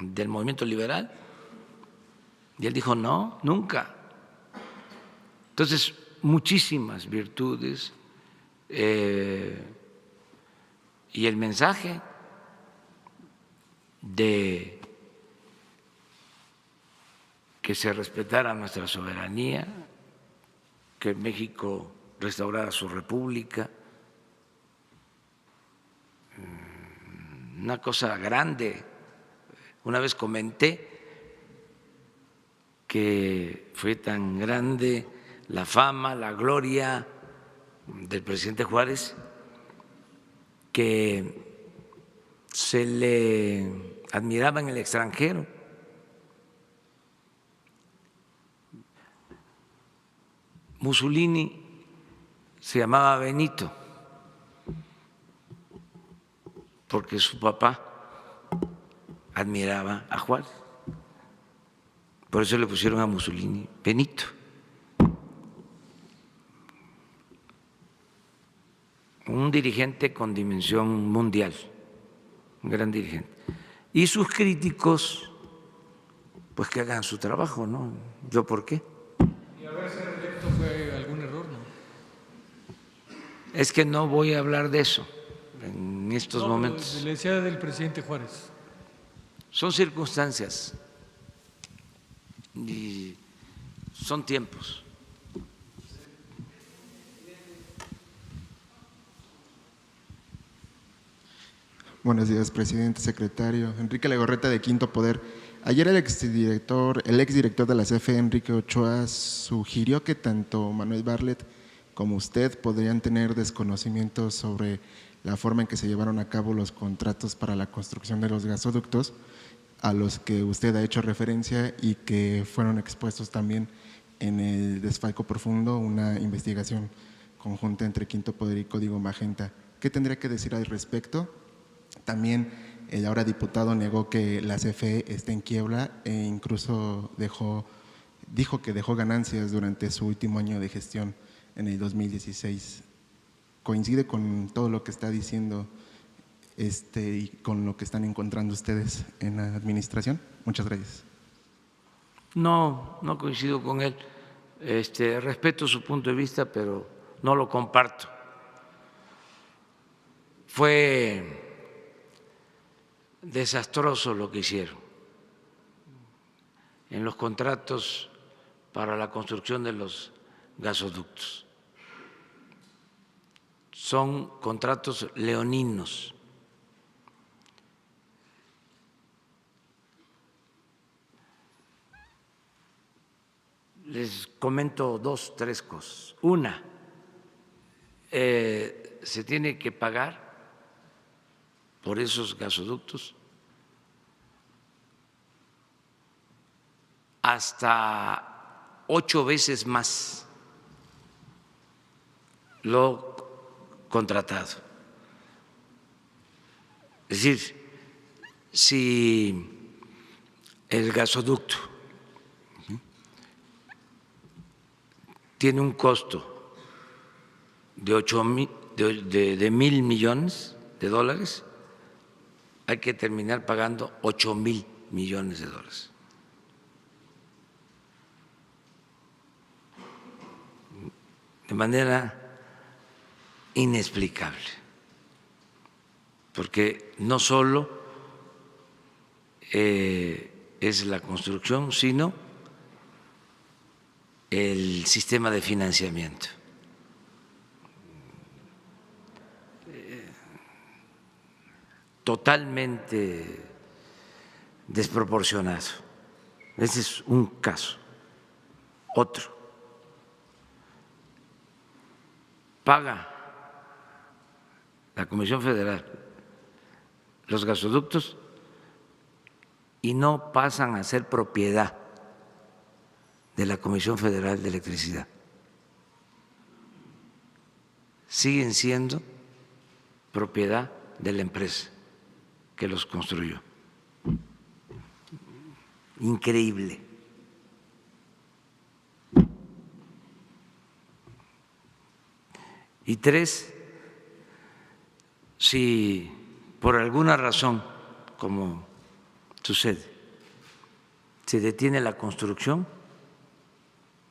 del movimiento liberal. Y él dijo, no, nunca. Entonces, muchísimas virtudes y el mensaje de que se respetara nuestra soberanía, que México restaurara su república, una cosa grande. Una vez comenté que fue tan grande la fama, la gloria del presidente Juárez, que se le admiraba en el extranjero. Mussolini se llamaba Benito porque su papá admiraba a Juárez. Por eso le pusieron a Mussolini Benito. Un dirigente con dimensión mundial, un gran dirigente. Y sus críticos, pues que hagan su trabajo, ¿no? ¿Yo por qué? ¿Y haberse reelecto fue algún error, no? Es que no voy a hablar de eso en estos momentos. Le decía del presidente Juárez. Son circunstancias y son tiempos. Buenos días, presidente, secretario. Enrique Legorreta, de Quinto Poder. Ayer el exdirector de la CFE, Enrique Ochoa, sugirió que tanto Manuel Bartlett como usted podrían tener desconocimiento sobre la forma en que se llevaron a cabo los contratos para la construcción de los gasoductos, a los que usted ha hecho referencia y que fueron expuestos también en el Desfalco Profundo, una investigación conjunta entre Quinto Poder y Código Magenta. ¿Qué tendría que decir al respecto? También el ahora diputado negó que la CFE está en quiebra e incluso dijo que dejó ganancias durante su último año de gestión en el 2016. ¿Coincide con todo lo que está diciendo y con lo que están encontrando ustedes en la administración? Muchas gracias. No, no coincido con él. Respeto su punto de vista, pero no lo comparto. Fue desastroso lo que hicieron en los contratos para la construcción de los gasoductos. Son contratos leoninos. Les comento dos, tres cosas. Una, se tiene que pagar por esos gasoductos hasta 8 veces más lo contratado. Es decir, si el gasoducto tiene un costo de 1,000 millones de dólares, hay que terminar pagando 8,000 millones de dólares. De manera inexplicable, porque no solo es la construcción, sino el sistema de financiamiento. Totalmente desproporcionado. Ese es un caso. Otro. Paga la Comisión Federal los gasoductos y no pasan a ser propiedad de la Comisión Federal de Electricidad. Siguen siendo propiedad de la empresa que los construyó. Increíble. Y tres, si por alguna razón, como sucede, se detiene la construcción,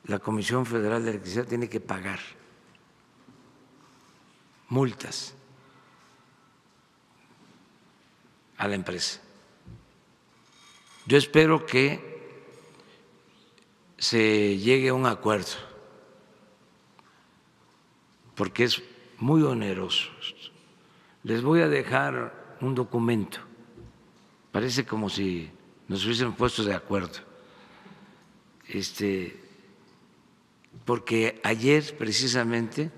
la Comisión Federal de Electricidad tiene que pagar multas a la empresa. Yo espero que se llegue a un acuerdo, porque es muy oneroso. Les voy a dejar un documento, parece como si nos hubiésemos puesto de acuerdo, porque ayer precisamente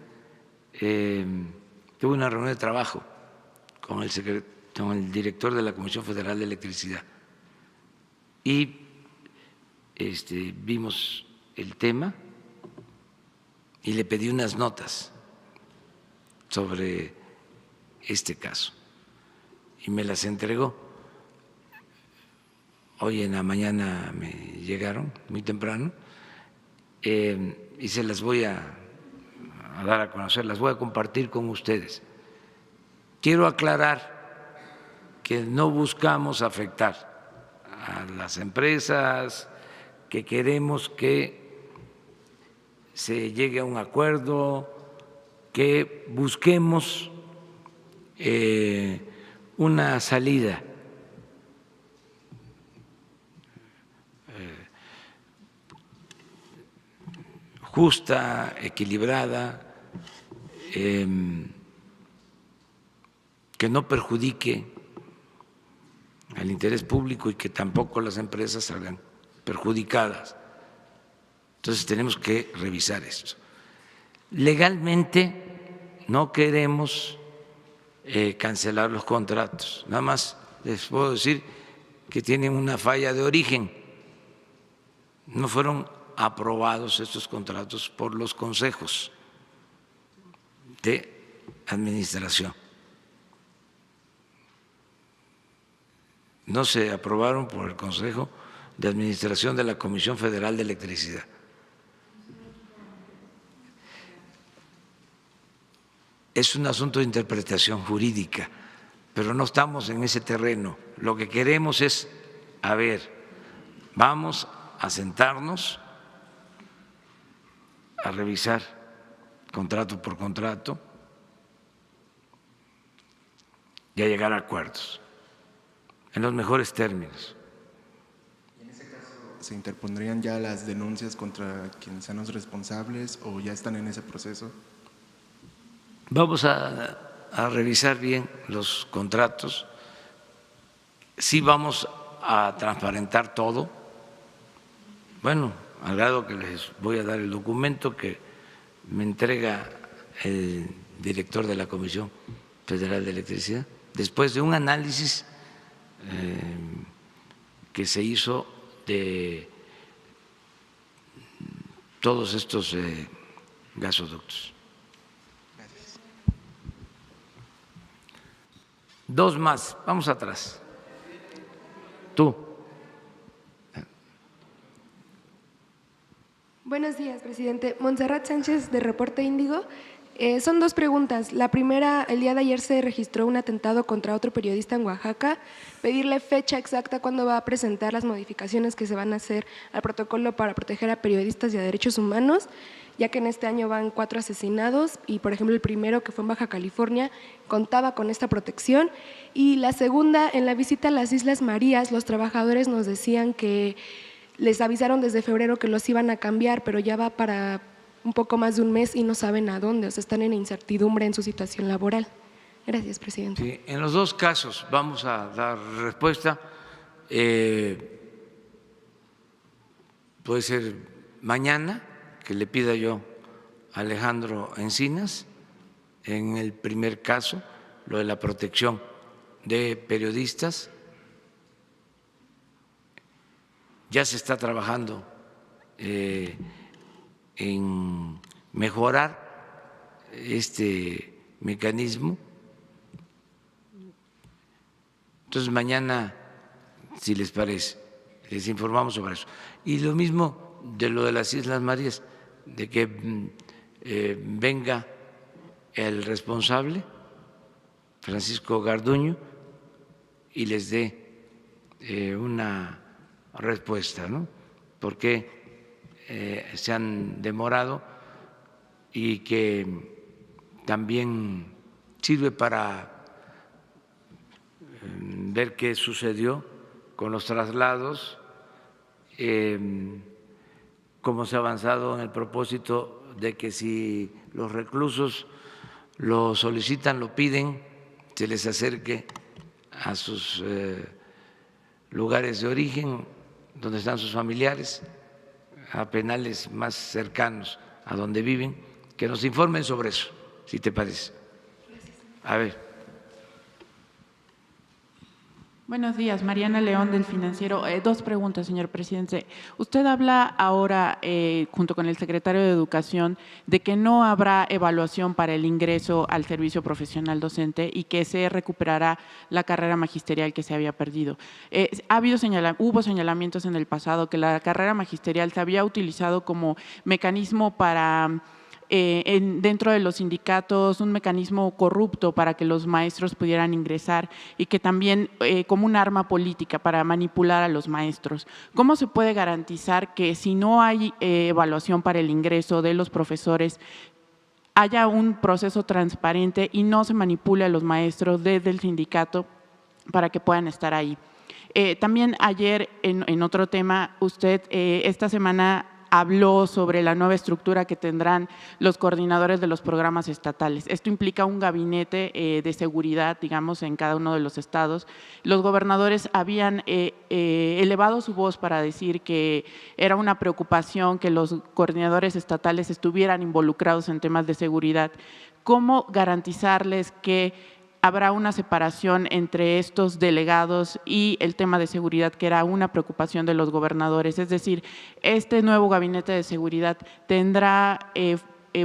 tuve una reunión de trabajo con el director de la Comisión Federal de Electricidad y vimos el tema y le pedí unas notas sobre este caso y me las entregó. Hoy en la mañana me llegaron muy temprano y se las voy a dar a conocer, las voy a compartir con ustedes. Quiero aclarar que no buscamos afectar a las empresas, que queremos que se llegue a un acuerdo, que busquemos una salida justa, equilibrada, que no perjudique al interés público y que tampoco las empresas salgan perjudicadas. Entonces tenemos que revisar esto. Legalmente no queremos cancelar los contratos, nada más les puedo decir que tienen una falla de origen, no fueron aprobados estos contratos por los consejos de administración, no se aprobaron por el Consejo de Administración de la Comisión Federal de Electricidad. Es un asunto de interpretación jurídica, pero no estamos en ese terreno. Lo que queremos es, a ver, vamos a sentarnos a revisar contrato por contrato y a llegar a acuerdos en los mejores términos. ¿En ese caso se interpondrían ya las denuncias contra quienes sean los responsables o ya están en ese proceso? Vamos a revisar bien los contratos, sí vamos a transparentar todo, bueno, al grado que les voy a dar el documento que me entrega el director de la Comisión Federal de Electricidad, después de un análisis que se hizo de todos estos gasoductos. Dos más, vamos atrás. Tú. Buenos días, presidente. Montserrat Sánchez, de Reporte Índigo. Son dos preguntas. La primera, el día de ayer se registró un atentado contra otro periodista en Oaxaca. Pedirle fecha exacta cuándo va a presentar las modificaciones que se van a hacer al protocolo para proteger a periodistas y a derechos humanos, ya que en este año van 4 asesinados y, por ejemplo, el primero, que fue en Baja California, contaba con esta protección. Y la segunda, en la visita a las Islas Marías, los trabajadores nos decían que les avisaron desde febrero que los iban a cambiar, pero ya va para un poco más de un mes y no saben a dónde, o sea, están en incertidumbre en su situación laboral. Gracias, presidente. Sí, en los dos casos vamos a dar respuesta. Puede ser mañana, que le pida yo a Alejandro Encinas, en el primer caso, lo de la protección de periodistas. Ya se está trabajando en mejorar este mecanismo. Entonces mañana, si les parece, les informamos sobre eso. Y lo mismo de lo de las Islas Marías, de que venga el responsable, Francisco Garduño, y les dé una respuesta, ¿no? Porque se han demorado y que también sirve para ver qué sucedió con los traslados, cómo se ha avanzado en el propósito de que si los reclusos lo solicitan, lo piden, se les acerque a sus lugares de origen, donde están sus familiares, a penales más cercanos a donde viven, que nos informen sobre eso, si te parece. A ver. Buenos días, Mariana León del Financiero. Dos preguntas, señor presidente. Usted habla ahora, junto con el secretario de Educación, de que no habrá evaluación para el ingreso al servicio profesional docente y que se recuperará la carrera magisterial que se había perdido. Hubo señalamientos en el pasado que la carrera magisterial se había utilizado como mecanismo para dentro de los sindicatos, un mecanismo corrupto para que los maestros pudieran ingresar y que también como un arma política para manipular a los maestros. ¿Cómo se puede garantizar que si no hay evaluación para el ingreso de los profesores, haya un proceso transparente y no se manipule a los maestros desde el sindicato para que puedan estar ahí? También ayer, en otro tema, usted esta semana habló sobre la nueva estructura que tendrán los coordinadores de los programas estatales. Esto implica un gabinete de seguridad, digamos, en cada uno de los estados. Los gobernadores habían elevado su voz para decir que era una preocupación que los coordinadores estatales estuvieran involucrados en temas de seguridad. ¿Cómo garantizarles que habrá una separación entre estos delegados y el tema de seguridad, que era una preocupación de los gobernadores? Es decir, ¿este nuevo gabinete de seguridad tendrá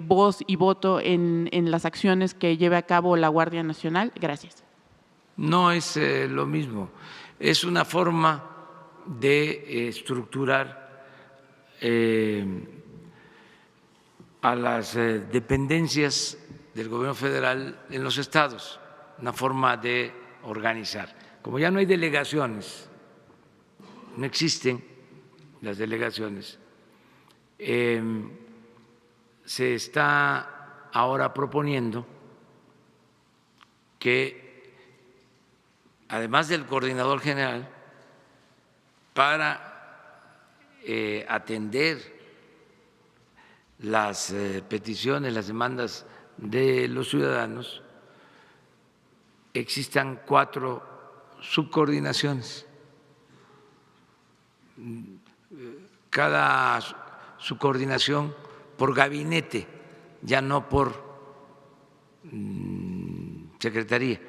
voz y voto en las acciones que lleve a cabo la Guardia Nacional? Gracias. No es lo mismo, es una forma de estructurar a las dependencias del gobierno federal en los estados, una forma de organizar. Como ya no hay delegaciones, no existen las delegaciones, se está ahora proponiendo que, además del coordinador general, para atender las peticiones, las demandas de los ciudadanos, existan 4 subcoordinaciones. Cada subcoordinación por gabinete, ya no por secretaría.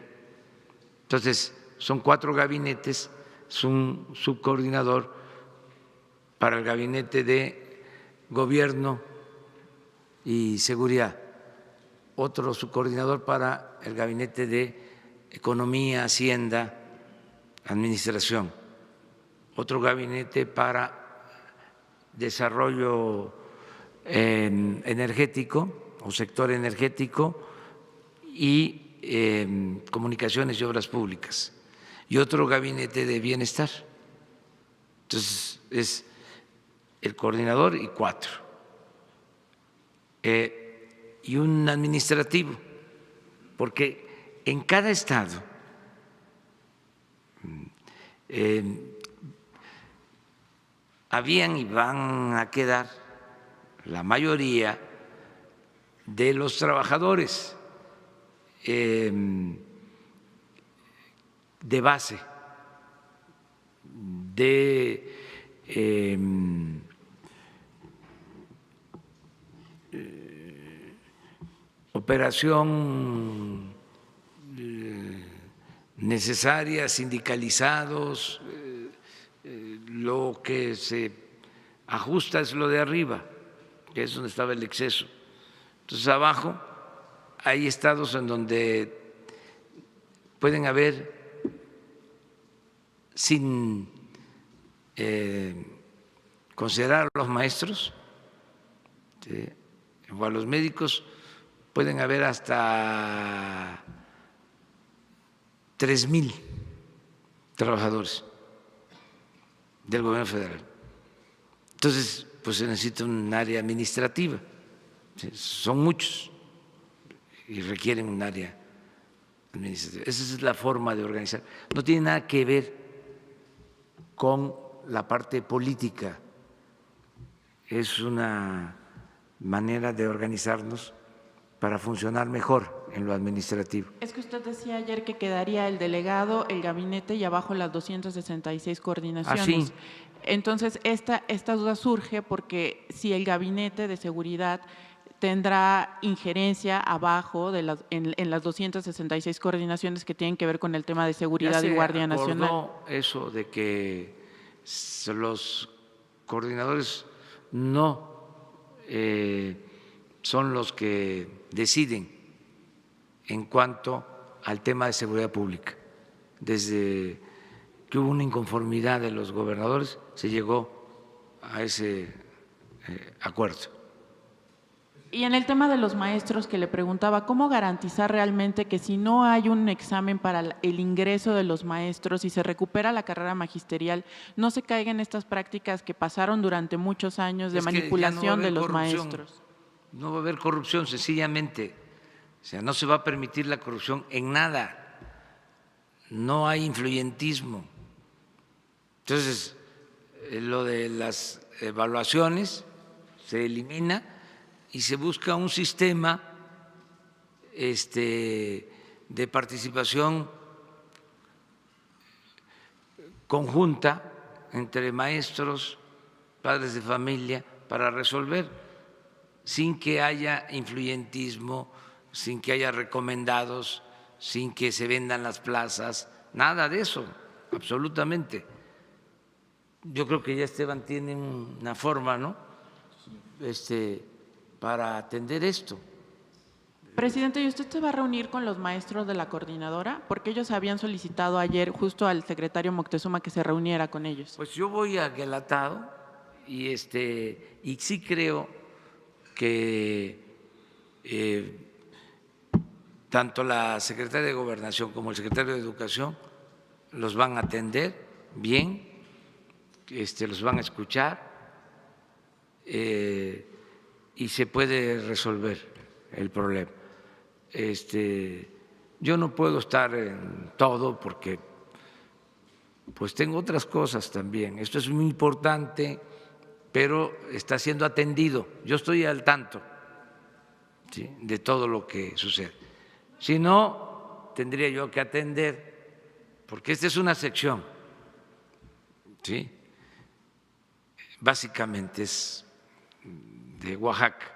Entonces, son 4 gabinetes, es un subcoordinador para el gabinete de gobierno y seguridad, otro subcoordinador para el gabinete de economía, hacienda, administración, otro gabinete para desarrollo energético o sector energético y comunicaciones y obras públicas, y otro gabinete de bienestar. Entonces, es el coordinador y 4. Y un administrativo, porque en cada estado habían y van a quedar la mayoría de los trabajadores de base, de operación necesaria, sindicalizados, lo que se ajusta es lo de arriba, que es donde estaba el exceso. Entonces, abajo hay estados en donde pueden haber, sin considerar a los maestros, ¿sí?, o a los médicos, pueden haber hasta 3,000 trabajadores del gobierno federal. Entonces, pues se necesita un área administrativa. Son muchos y requieren un área administrativa. Esa es la forma de organizar. No tiene nada que ver con la parte política. Es una manera de organizarnos para funcionar mejor en lo administrativo. Es que usted decía ayer que quedaría el delegado, el gabinete y abajo las 266 coordinaciones. Ah, sí. Entonces, esta duda surge porque si el gabinete de seguridad tendrá injerencia abajo en las 266 coordinaciones que tienen que ver con el tema de seguridad y Guardia Nacional. Eso de que los coordinadores no son los que deciden en cuanto al tema de seguridad pública. Desde que hubo una inconformidad de los gobernadores, se llegó a ese acuerdo. Y en el tema de los maestros que le preguntaba, ¿cómo garantizar realmente que si no hay un examen para el ingreso de los maestros y se recupera la carrera magisterial, no se caigan estas prácticas que pasaron durante muchos años de manipulación de los maestros? No va a haber corrupción, sencillamente. O sea, no se va a permitir la corrupción en nada. No hay influyentismo. Entonces, lo de las evaluaciones se elimina y se busca un sistema de participación conjunta entre maestros, padres de familia, para resolver, sin que haya influyentismo, sin que haya recomendados, sin que se vendan las plazas, nada de eso, absolutamente. Yo creo que ya Esteban tiene una forma, ¿no?, para atender esto. Presidente, ¿y usted se va a reunir con los maestros de la coordinadora? Porque ellos habían solicitado ayer justo al secretario Moctezuma que se reuniera con ellos. Pues yo voy a Guelatao y sí creo que tanto la secretaria de Gobernación como el secretario de Educación los van a atender bien, los van a escuchar y se puede resolver el problema. Yo no puedo estar en todo porque pues tengo otras cosas también. Esto es muy importante, pero está siendo atendido. Yo estoy al tanto, ¿sí?, de todo lo que sucede. Si no, tendría yo que atender, porque esta es una sección, ¿sí?, básicamente es de Oaxaca.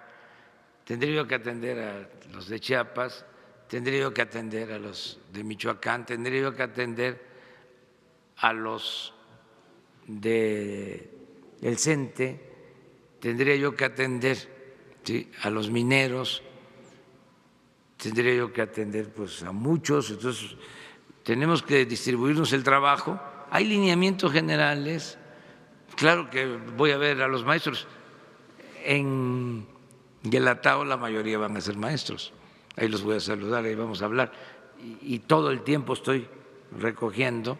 Tendría yo que atender a los de Chiapas, tendría yo que atender a los de Michoacán, tendría yo que atender a los del CENTE, tendría yo que atender, ¿sí?, a los mineros, tendría yo que atender pues a muchos. Entonces tenemos que distribuirnos el trabajo. Hay lineamientos generales. Claro que voy a ver a los maestros. en Guelatao la mayoría van a ser maestros. Ahí los voy a saludar, ahí vamos a hablar. Y todo el tiempo estoy recogiendo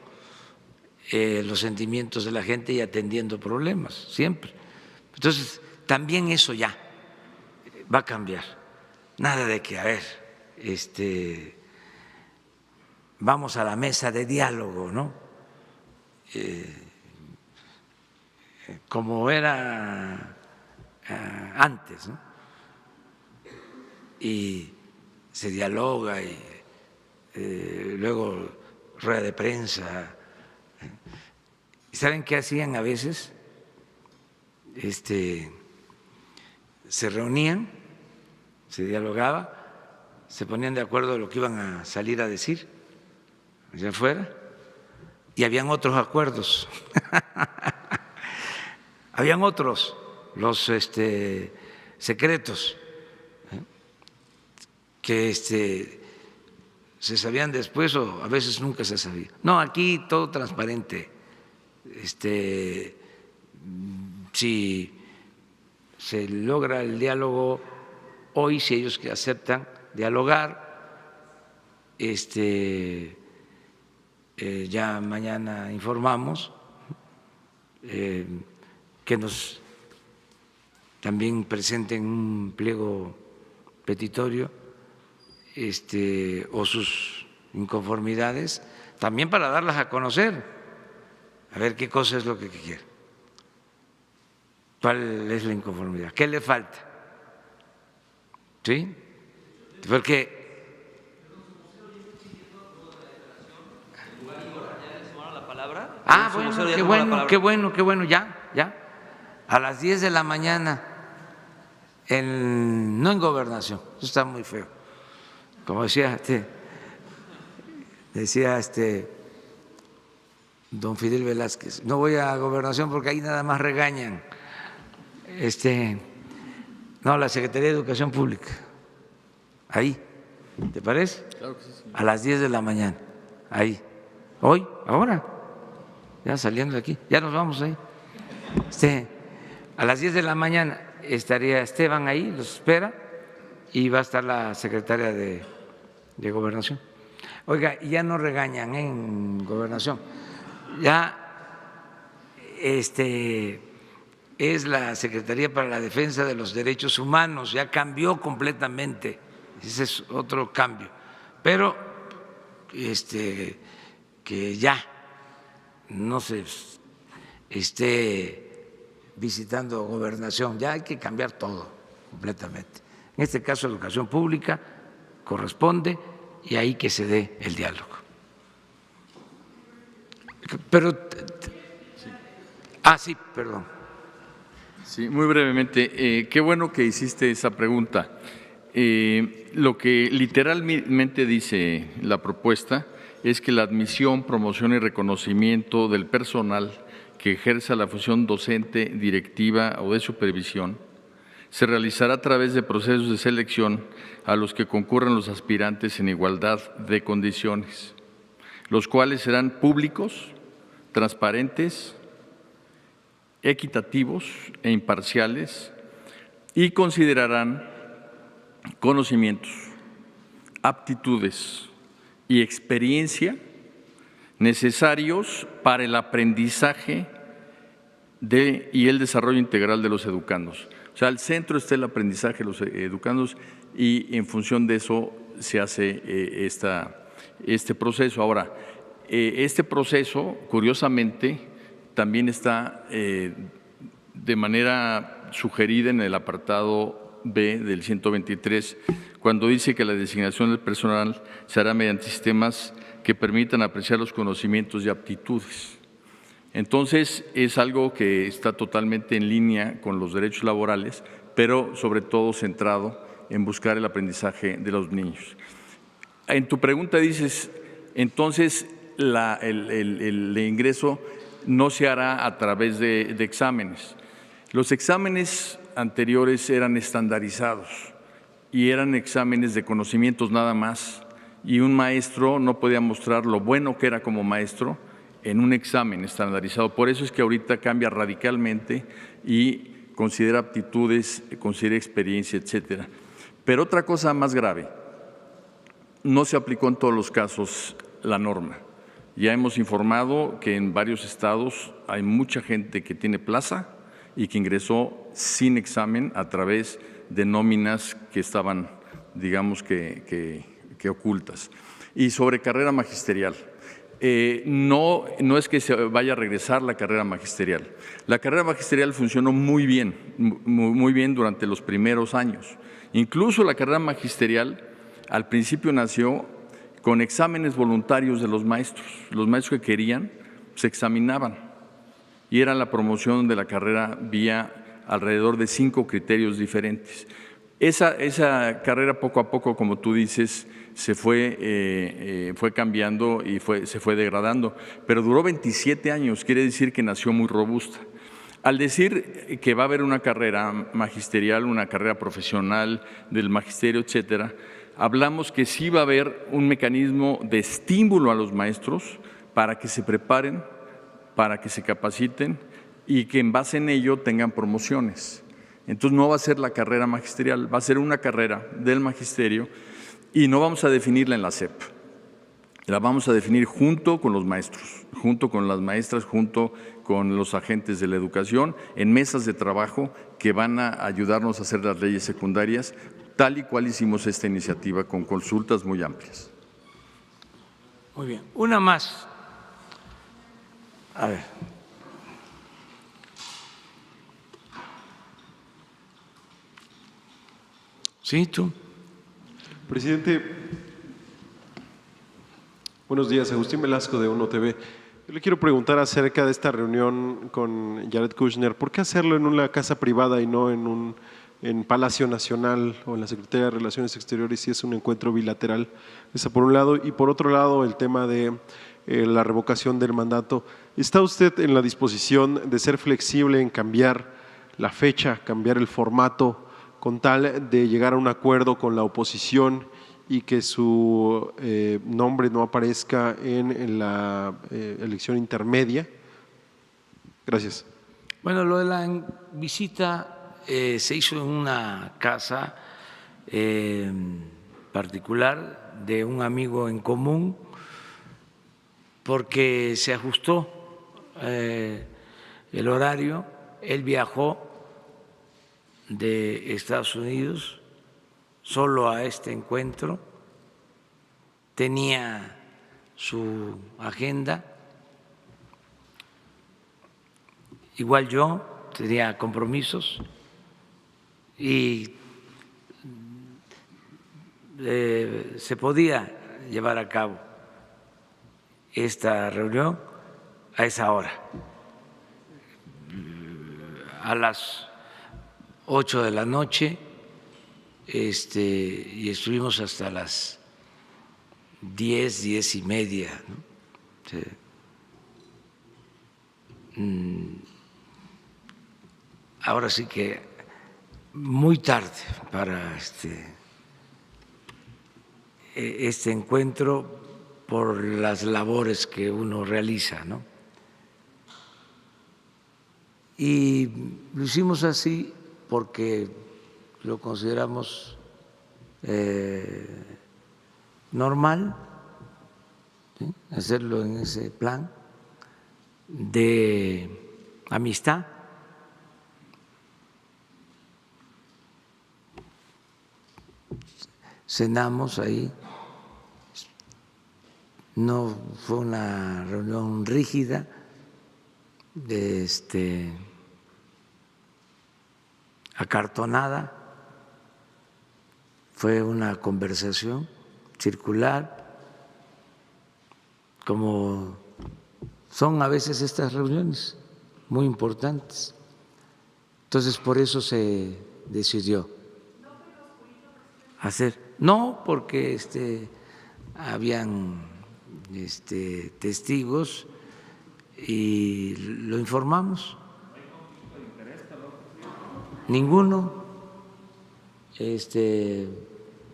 los sentimientos de la gente y atendiendo problemas, siempre. Entonces, también eso ya va a cambiar. Nada de que, a ver, vamos a la mesa de diálogo, ¿no? Como era antes, ¿no? Y se dialoga y luego rueda de prensa. ¿Saben qué hacían a veces? Se reunían, se dialogaba, se ponían de acuerdo de lo que iban a salir a decir allá afuera y habían otros acuerdos. Habían otros, los secretos, que se sabían después o a veces nunca se sabía. No, aquí todo transparente. Si se logra el diálogo hoy, si ellos que aceptan dialogar, ya mañana informamos que nos también presenten un pliego petitorio o sus inconformidades, también para darlas a conocer, a ver qué cosa es lo que quiere, cuál es la inconformidad, qué le falta, ¿sí? Porque bueno, qué bueno, ya, a las 10 de la mañana, no en Gobernación, eso está muy feo, como decía don Fidel Velázquez, no voy a Gobernación porque ahí nada más regañan, no, la Secretaría de Educación Pública, ahí, ¿te parece? Claro que sí. A las 10 de la mañana, ahí, hoy, ahora, ya saliendo de aquí, ya nos vamos ahí. A las 10 de la mañana estaría Esteban ahí, los espera, y va a estar la secretaria de Gobernación. Oiga, ya no regañan en Gobernación, ya es la Secretaría para la Defensa de los Derechos Humanos, ya cambió completamente, ese es otro cambio, pero que ya no se esté visitando Gobernación, ya hay que cambiar todo completamente. En este caso, educación pública corresponde y ahí que se dé el diálogo. Pero, sí, perdón. Sí, muy brevemente, qué bueno que hiciste esa pregunta. Lo que literalmente dice la propuesta es que la admisión, promoción y reconocimiento del personal que ejerza la función docente, directiva o de supervisión se realizará a través de procesos de selección a los que concurran los aspirantes en igualdad de condiciones, los cuales serán públicos, transparentes, equitativos e imparciales y considerarán conocimientos, aptitudes y experiencia necesarios para el aprendizaje y el desarrollo integral de los educandos. O sea, al centro está el aprendizaje de los educandos y en función de eso se hace este proceso. Ahora, este proceso, curiosamente, también está de manera sugerida en el apartado B del 123, cuando dice que la designación del personal se hará mediante sistemas que permitan apreciar los conocimientos y aptitudes. Entonces, es algo que está totalmente en línea con los derechos laborales, pero sobre todo centrado en buscar el aprendizaje de los niños. En tu pregunta dices, entonces, el ingreso no se hará a través de exámenes. Los exámenes anteriores eran estandarizados y eran exámenes de conocimientos nada más, y un maestro no podía mostrar lo bueno que era como maestro en un examen estandarizado. Por eso es que ahorita cambia radicalmente y considera aptitudes, considera experiencia, etcétera. Pero otra cosa más grave, no se aplicó en todos los casos la norma. Ya hemos informado que en varios estados hay mucha gente que tiene plaza y que ingresó sin examen a través de nóminas que estaban, digamos que ocultas. Y sobre carrera magisterial, no es que se vaya a regresar la carrera magisterial. La carrera magisterial funcionó muy bien durante los primeros años. Incluso la carrera magisterial al principio nació con exámenes voluntarios de los maestros. Los maestros que querían se examinaban y era la promoción de la carrera vía alrededor de 5 criterios diferentes. Esa carrera poco a poco, como tú dices, se fue cambiando y se fue degradando, pero duró 27 años, quiere decir que nació muy robusta. Al decir que va a haber una carrera magisterial, una carrera profesional del magisterio, etcétera, hablamos que sí va a haber un mecanismo de estímulo a los maestros para que se preparen, para que se capaciten y que en base en ello tengan promociones. Entonces no va a ser la carrera magisterial, va a ser una carrera del magisterio y no vamos a definirla en la SEP. La vamos a definir junto con los maestros, junto con las maestras, junto con los agentes de la educación, en mesas de trabajo que van a ayudarnos a hacer las leyes secundarias, tal y cual hicimos esta iniciativa con consultas muy amplias. Muy bien. Una más. A ver. Sí, tú. Presidente, buenos días. Agustín Velasco de UNO TV. Yo le quiero preguntar acerca de esta reunión con Jared Kushner. ¿Por qué hacerlo en una casa privada y no en Palacio Nacional o en la Secretaría de Relaciones Exteriores si es un encuentro bilateral? Eso por un lado. Y por otro lado, el tema de la revocación del mandato. ¿Está usted en la disposición de ser flexible en cambiar la fecha, cambiar el formato, con tal de llegar a un acuerdo con la oposición y que su nombre no aparezca en la elección intermedia? Gracias. Bueno, lo de la visita se hizo en una casa particular de un amigo en común porque se ajustó el horario. Él viajó de Estados Unidos solo a este encuentro, tenía su agenda, igual yo tenía compromisos y se podía llevar a cabo esta reunión a esa hora, a las 8 de la noche, y estuvimos hasta las 10, 10:30, ¿no? Sí. Ahora sí que muy tarde para este encuentro por las labores que uno realiza, ¿no? Y lo hicimos así porque lo consideramos normal, ¿sí? Hacerlo en ese plan de amistad. Cenamos ahí, no fue una reunión rígida, acartonada, fue una conversación circular, como son a veces estas reuniones muy importantes. Entonces, por eso se decidió hacer. No, porque habían testigos y lo informamos. Ninguno,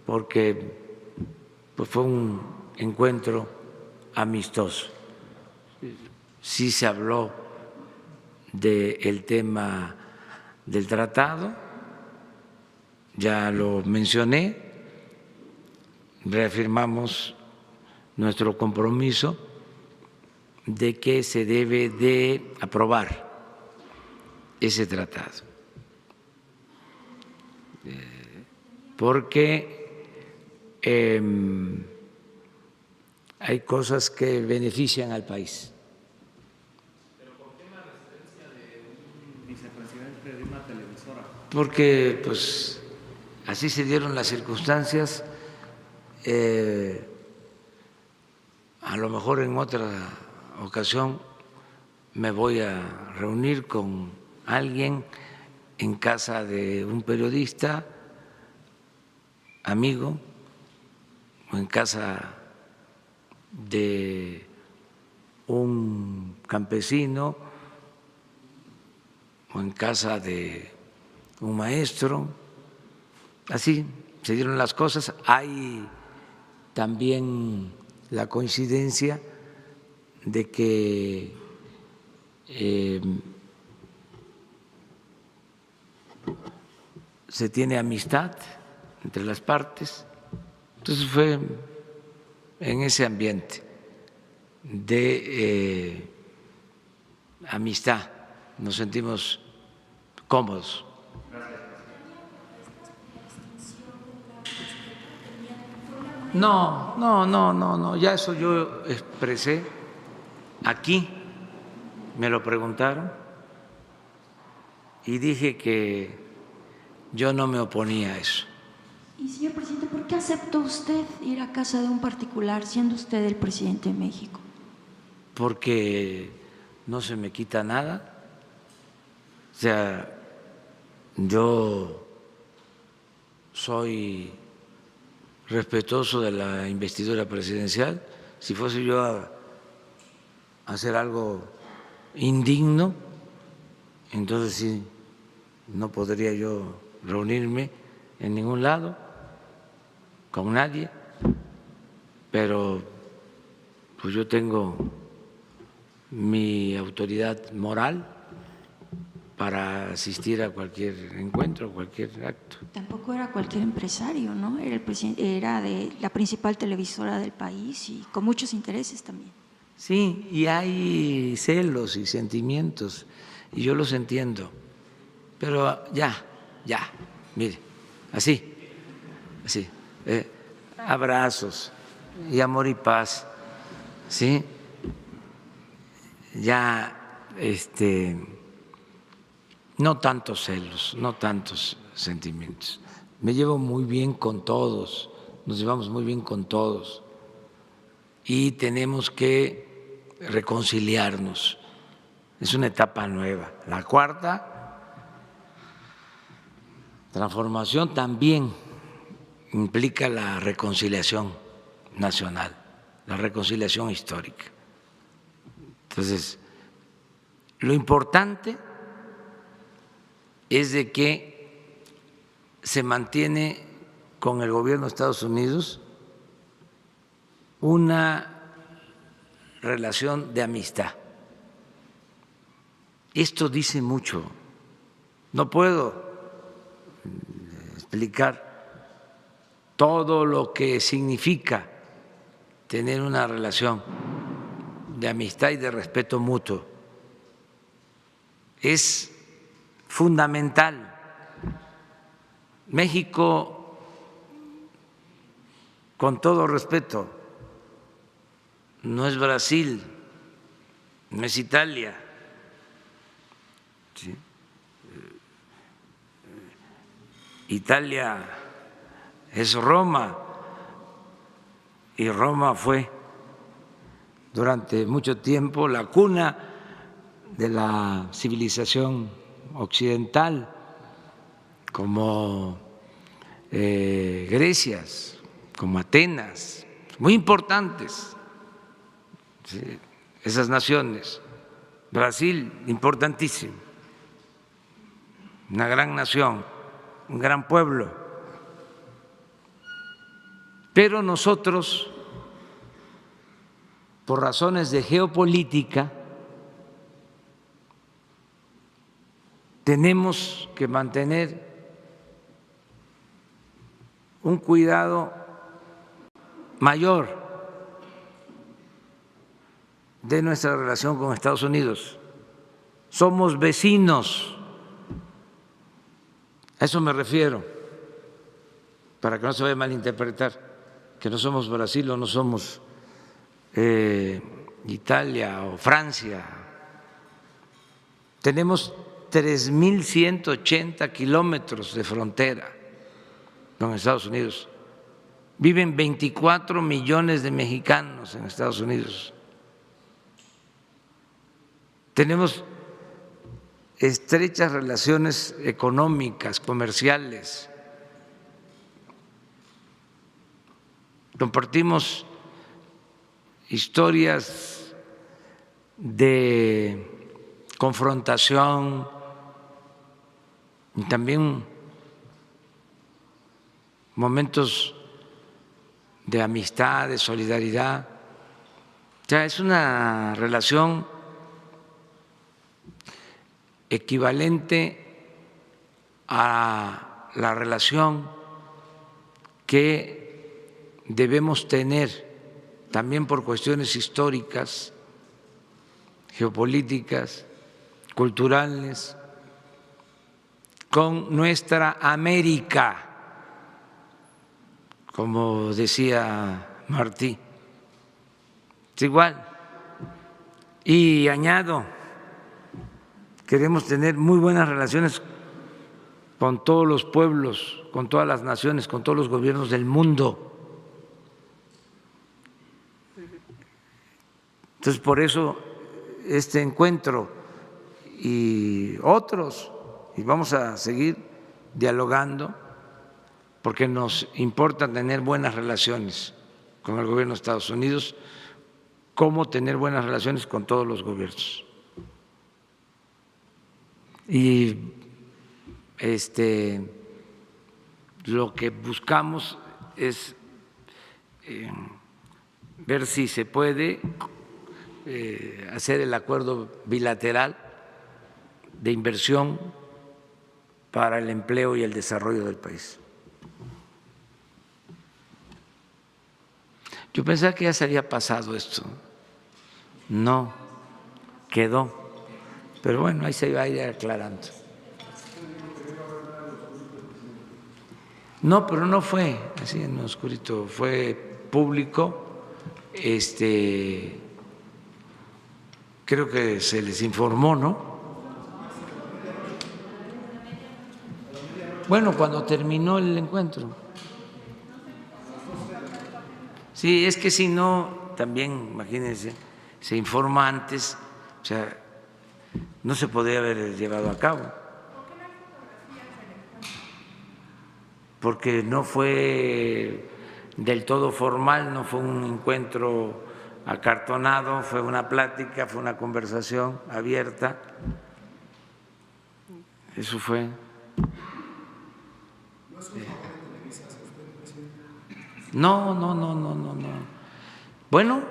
porque pues fue un encuentro amistoso. Sí se habló del tema del tratado, ya lo mencioné, reafirmamos nuestro compromiso de que se debe de aprobar ese tratado, porque hay cosas que benefician al país. Porque pues así se dieron las circunstancias, a lo mejor en otra ocasión me voy a reunir con alguien en casa de un periodista, amigo, o en casa de un campesino, o en casa de un maestro. Así se dieron las cosas. Hay también la coincidencia de que se tiene amistad entre las partes. Entonces fue en ese ambiente de amistad, nos sentimos cómodos. No, ya eso yo expresé aquí, me lo preguntaron y dije que yo no me oponía a eso. Y señor presidente, ¿por qué aceptó usted ir a casa de un particular siendo usted el presidente de México? Porque no se me quita nada. O sea, yo soy respetuoso de la investidura presidencial. Si fuese yo a hacer algo indigno, entonces sí, no podría yo reunirme en ningún lado con nadie, pero pues yo tengo mi autoridad moral para asistir a cualquier encuentro, cualquier acto. Tampoco era cualquier empresario, ¿no? Era el presidente, era de la principal televisora del país y con muchos intereses también. Sí, y hay celos y sentimientos, y yo los entiendo, pero ya, mire, así, abrazos y amor y paz, ¿sí? Ya, no tantos celos, no tantos sentimientos. Me llevo muy bien con todos, nos llevamos muy bien con todos y tenemos que reconciliarnos. Es una etapa nueva. La cuarta transformación también implica la reconciliación nacional, la reconciliación histórica. Entonces, lo importante es de que se mantiene con el gobierno de Estados Unidos una relación de amistad. Esto dice mucho. No puedo explicar todo lo que significa tener una relación de amistad y de respeto mutuo. Es fundamental. México, con todo respeto, no es Brasil, no es Italia. ¿Sí? Italia es Roma y Roma fue durante mucho tiempo la cuna de la civilización occidental, como Grecia, como Atenas, muy importantes, ¿sí? Esas naciones. Brasil, importantísimo, una gran nación, un gran pueblo. Pero nosotros, por razones de geopolítica, tenemos que mantener un cuidado mayor de nuestra relación con Estados Unidos. Somos vecinos, a eso me refiero, para que no se vaya a malinterpretar, que no somos Brasil o no somos Italia o Francia. Tenemos 3.180 kilómetros de frontera con Estados Unidos. Viven 24 millones de mexicanos en Estados Unidos. Tenemos estrechas relaciones económicas, comerciales. Compartimos historias de confrontación y también momentos de amistad, de solidaridad. O sea, es una relación equivalente a la relación que debemos tener también por cuestiones históricas, geopolíticas, culturales, con nuestra América, como decía Martí. Es igual. Y añado, queremos tener muy buenas relaciones con todos los pueblos, con todas las naciones, con todos los gobiernos del mundo. Entonces, por eso este encuentro y otros, y vamos a seguir dialogando, porque nos importa tener buenas relaciones con el gobierno de Estados Unidos, como tener buenas relaciones con todos los gobiernos. Y lo que buscamos es ver si se puede hacer el acuerdo bilateral de inversión para el empleo y el desarrollo del país. Yo pensaba que ya se había pasado esto, no quedó, pero bueno, ahí se va a ir aclarando. No, pero no fue así en oscurito, fue público. Creo que se les informó, ¿no? Bueno, cuando terminó el encuentro. Sí, es que si no, también, imagínense, se informa antes, o sea, no se podía haber llevado a cabo. Porque no fue del todo formal, no fue un encuentro acartonado, fue una plática, fue una conversación abierta. Eso fue. No. Bueno,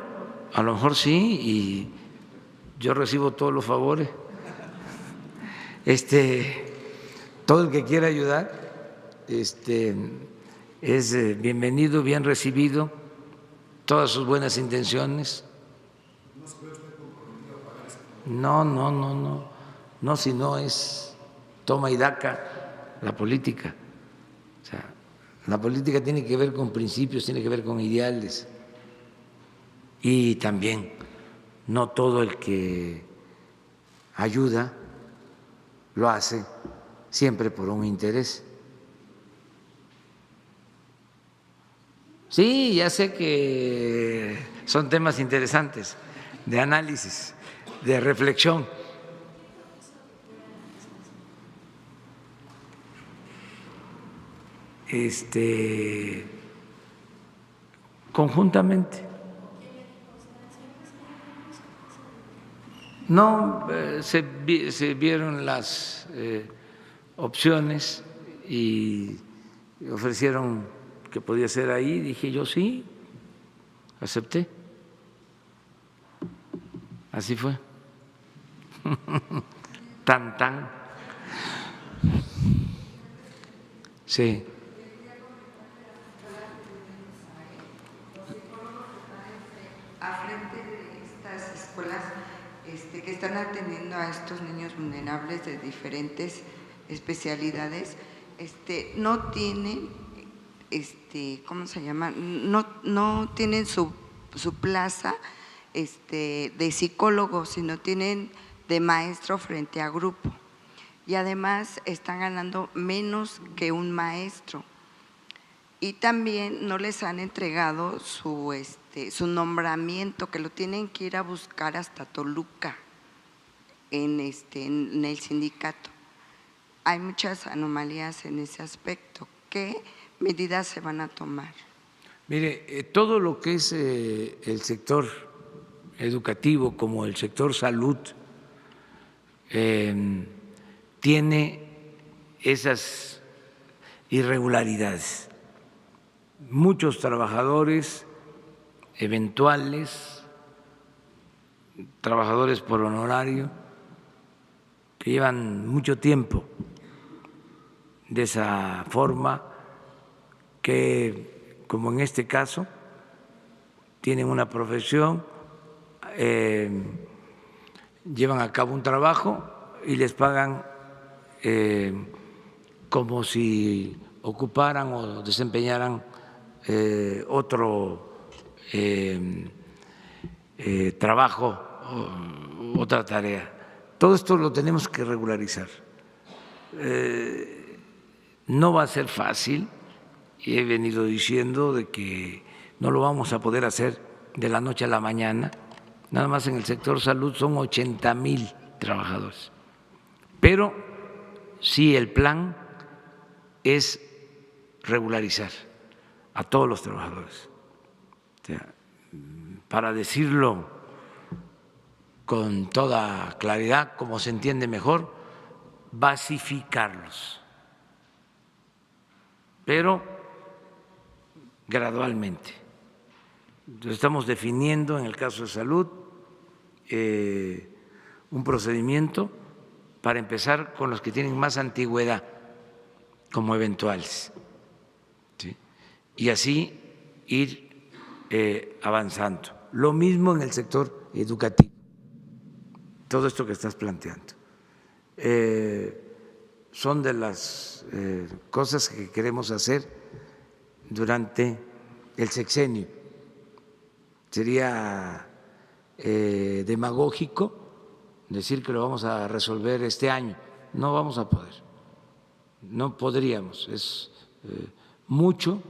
a lo mejor sí, y yo recibo todos los favores. Todo el que quiera ayudar, es bienvenido, bien recibido, todas sus buenas intenciones. No, si no es toma y daca la política. O sea, la política tiene que ver con principios, tiene que ver con ideales. Y también no todo el que ayuda lo hace siempre por un interés. Sí, ya sé que son temas interesantes de análisis, de reflexión. Conjuntamente. No, se vieron las opciones y ofrecieron que podía ser ahí, dije yo sí, acepté. Así fue. Tan. Sí. A frente de estas escuelas que están atendiendo a estos niños vulnerables de diferentes especialidades, no tienen, ¿cómo se llama? No tienen su plaza de psicólogo, sino tienen de maestro frente a grupo. Y además están ganando menos que un maestro. Y también no les han entregado su nombramiento, que lo tienen que ir a buscar hasta Toluca, en el sindicato. Hay muchas anomalías en ese aspecto. ¿Qué medidas se van a tomar? Mire, todo lo que es el sector educativo, como el sector salud, tiene esas irregularidades. Muchos trabajadores eventuales, trabajadores por honorario, que llevan mucho tiempo de esa forma, que como en este caso tienen una profesión, llevan a cabo un trabajo y les pagan como si ocuparan o desempeñaran otro trabajo, otra tarea. Todo esto lo tenemos que regularizar. No va a ser fácil, y he venido diciendo de que no lo vamos a poder hacer de la noche a la mañana. Nada más en el sector salud son 80,000 trabajadores. Pero sí, el plan es regularizar a todos los trabajadores. O sea, para decirlo con toda claridad, como se entiende mejor, basificarlos, pero gradualmente. Entonces, estamos definiendo en el caso de salud un procedimiento para empezar con los que tienen más antigüedad como eventuales, ¿sí? Y así ir avanzando. Lo mismo en el sector educativo, todo esto que estás planteando. Son de las cosas que queremos hacer durante el sexenio. Sería demagógico decir que lo vamos a resolver este año. No vamos a poder, no podríamos. Es mucho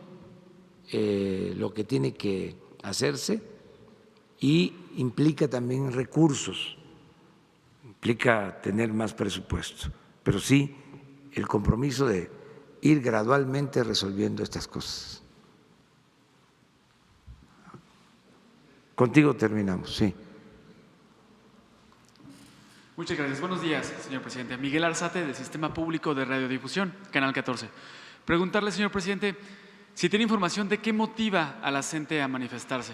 lo que tiene que hacerse y implica también recursos, implica tener más presupuesto, pero sí el compromiso de ir gradualmente resolviendo estas cosas. Contigo terminamos, sí. Muchas gracias. Buenos días, señor presidente. Miguel Arzate, del Sistema Público de Radiodifusión, Canal 14. Preguntarle, señor presidente, si tiene información de qué motiva a la CENTE a manifestarse.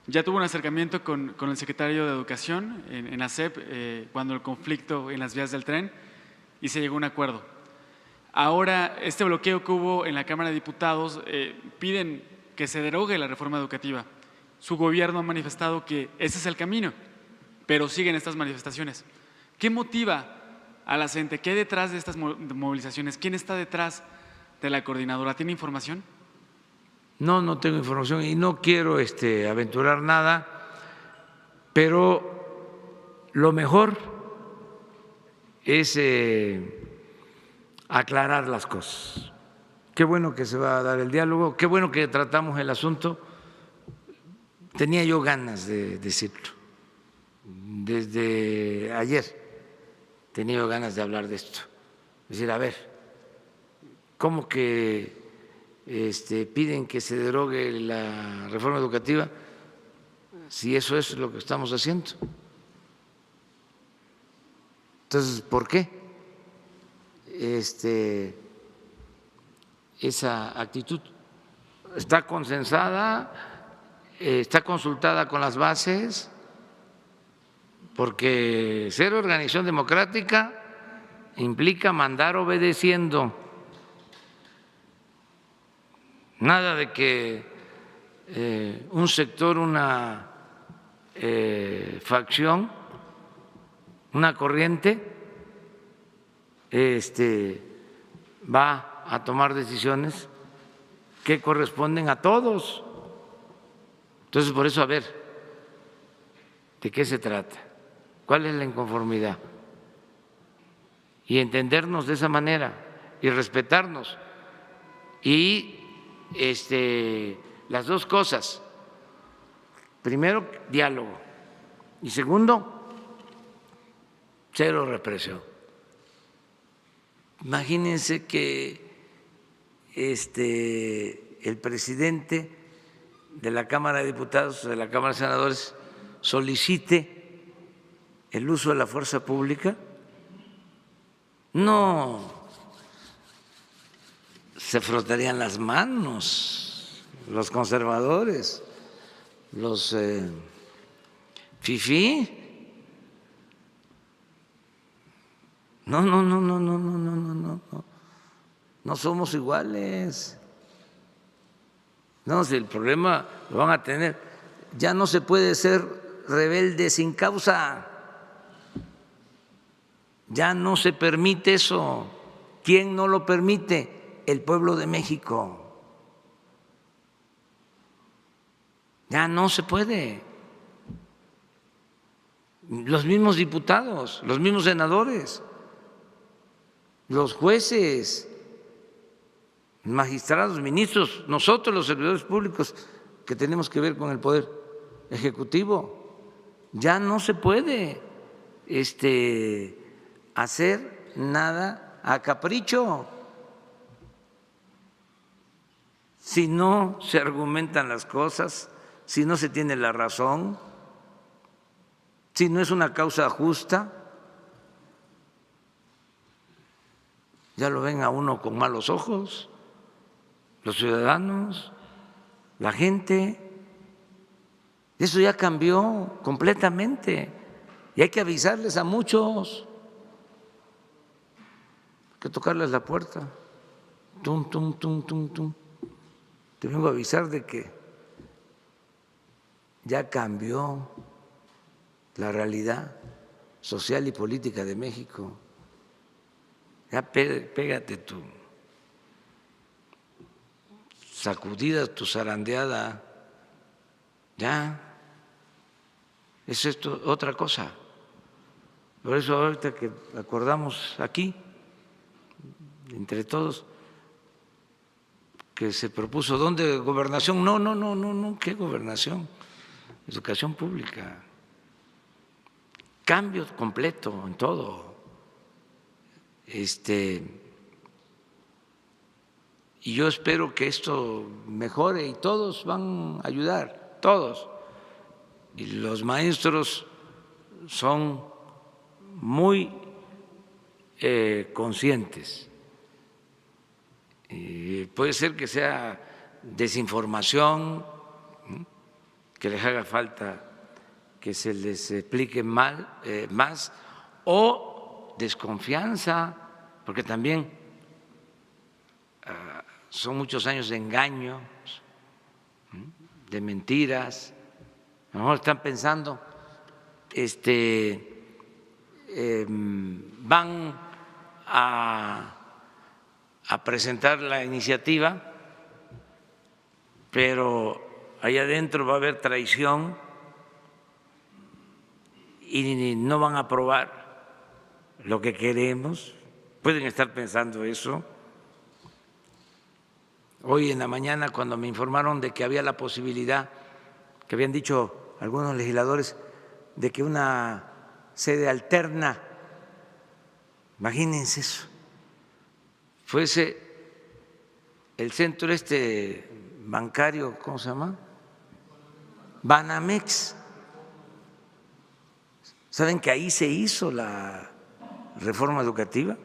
Ya tuvo un acercamiento con el secretario de Educación en la SEP cuando el conflicto en las vías del tren y se llegó a un acuerdo. Ahora, este bloqueo que hubo en la Cámara de Diputados piden que se derogue la reforma educativa. Su gobierno ha manifestado que ese es el camino, pero siguen estas manifestaciones. ¿Qué motiva a la CENTE? ¿Qué hay detrás de estas movilizaciones? ¿Quién está detrás de la coordinadora? ¿Tiene información? No tengo información y no quiero aventurar nada, pero lo mejor es aclarar las cosas. Qué bueno que se va a dar el diálogo, qué bueno que tratamos el asunto. Tenía yo ganas de decirlo. Desde ayer tenía yo ganas de hablar de esto. Es decir, a ver, ¿cómo que piden que se derogue la reforma educativa si eso es lo que estamos haciendo? Entonces, ¿por qué esa actitud? Está consensada, está consultada con las bases, porque ser organización democrática implica mandar obedeciendo. Nada de que un sector, una facción, una corriente va a tomar decisiones que corresponden a todos. Entonces, por eso, a ver, ¿de qué se trata? ¿Cuál es la inconformidad? Y entendernos de esa manera y respetarnos. Y las dos cosas. Primero, diálogo. Y segundo, cero represión. Imagínense que el presidente de la Cámara de Diputados, de la Cámara de Senadores, solicite el uso de la fuerza pública. No se frotarían las manos los conservadores, los fifí. No, no somos iguales. No, si el problema lo van a tener. Ya no se puede ser rebelde sin causa. Ya no se permite eso. ¿Quién no lo permite? El pueblo de México. Ya no se puede. Los mismos diputados, los mismos senadores, los jueces, magistrados, ministros, nosotros los servidores públicos que tenemos que ver con el poder ejecutivo, ya no se puede hacer nada a capricho. Si no se argumentan las cosas, si no se tiene la razón, si no es una causa justa, ya lo ven a uno con malos ojos, los ciudadanos, la gente. Eso ya cambió completamente y hay que avisarles a muchos, hay que tocarles la puerta. Tum, tum, tum, tum, tum. Te vengo a avisar de que ya cambió la realidad social y política de México. Ya pégate tu sacudida, tu zarandeada. Ya, es esto otra cosa. Por eso ahorita que acordamos aquí, entre todos, que se propuso, ¿dónde? Gobernación. No, ¿qué gobernación? Educación pública. Cambio completo en todo. Y yo espero que esto mejore y todos van a ayudar, todos. Y los maestros son muy conscientes. Y puede ser que sea desinformación, que les haga falta que se les explique más, o desconfianza, porque también son muchos años de engaños, de mentiras. A lo mejor están pensando, van a presentar la iniciativa, pero allá adentro va a haber traición y no van a aprobar lo que queremos. Pueden estar pensando eso. Hoy en la mañana, cuando me informaron de que había la posibilidad, que habían dicho algunos legisladores, de que una sede alterna, imagínense eso, fuese el centro bancario, ¿cómo se llama? Banamex. ¿Saben que ahí se hizo la reforma educativa?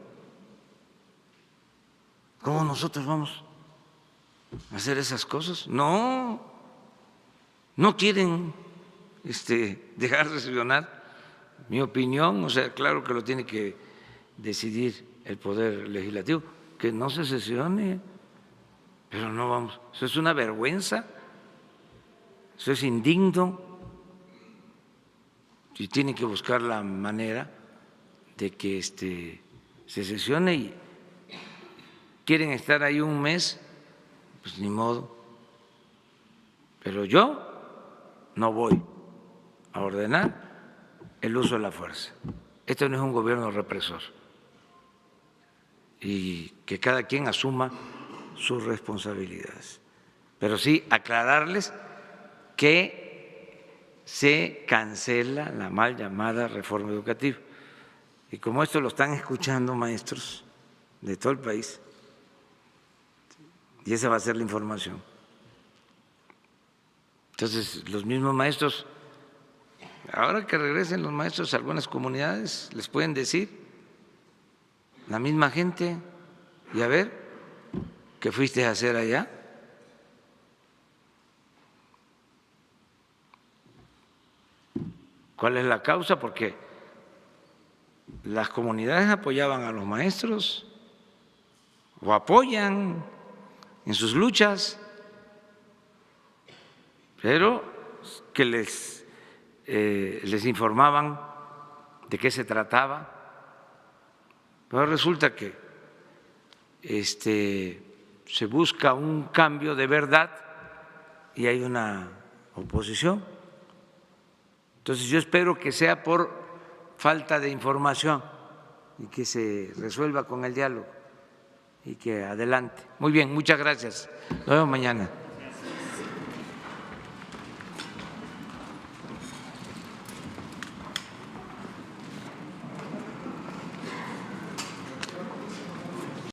¿Cómo nosotros vamos a hacer esas cosas? No quieren dejar de sesionar. Mi opinión, o sea, claro que lo tiene que decidir el Poder Legislativo, que no se sesione, Pero no vamos, eso es una vergüenza, eso es indigno. Y tienen que buscar la manera de que se sesione y quieren estar ahí un mes, pues ni modo. Pero yo no voy a ordenar el uso de la fuerza. Esto no es un gobierno represor. Y que cada quien asuma sus responsabilidades. Pero sí aclararles que se cancela la mal llamada reforma educativa. Y como esto lo están escuchando maestros de todo el país, y esa va a ser la información. Entonces, los mismos maestros, ahora que regresen los maestros a algunas comunidades, les pueden decir, la misma gente, y a ver, ¿qué fuiste a hacer allá? ¿Cuál es la causa? Porque las comunidades apoyaban a los maestros o apoyan en sus luchas, pero que les informaban de qué se trataba. Pero resulta que se busca un cambio de verdad y hay una oposición. Entonces yo espero que sea por falta de información y que se resuelva con el diálogo y que adelante. Muy bien, muchas gracias. Nos vemos mañana.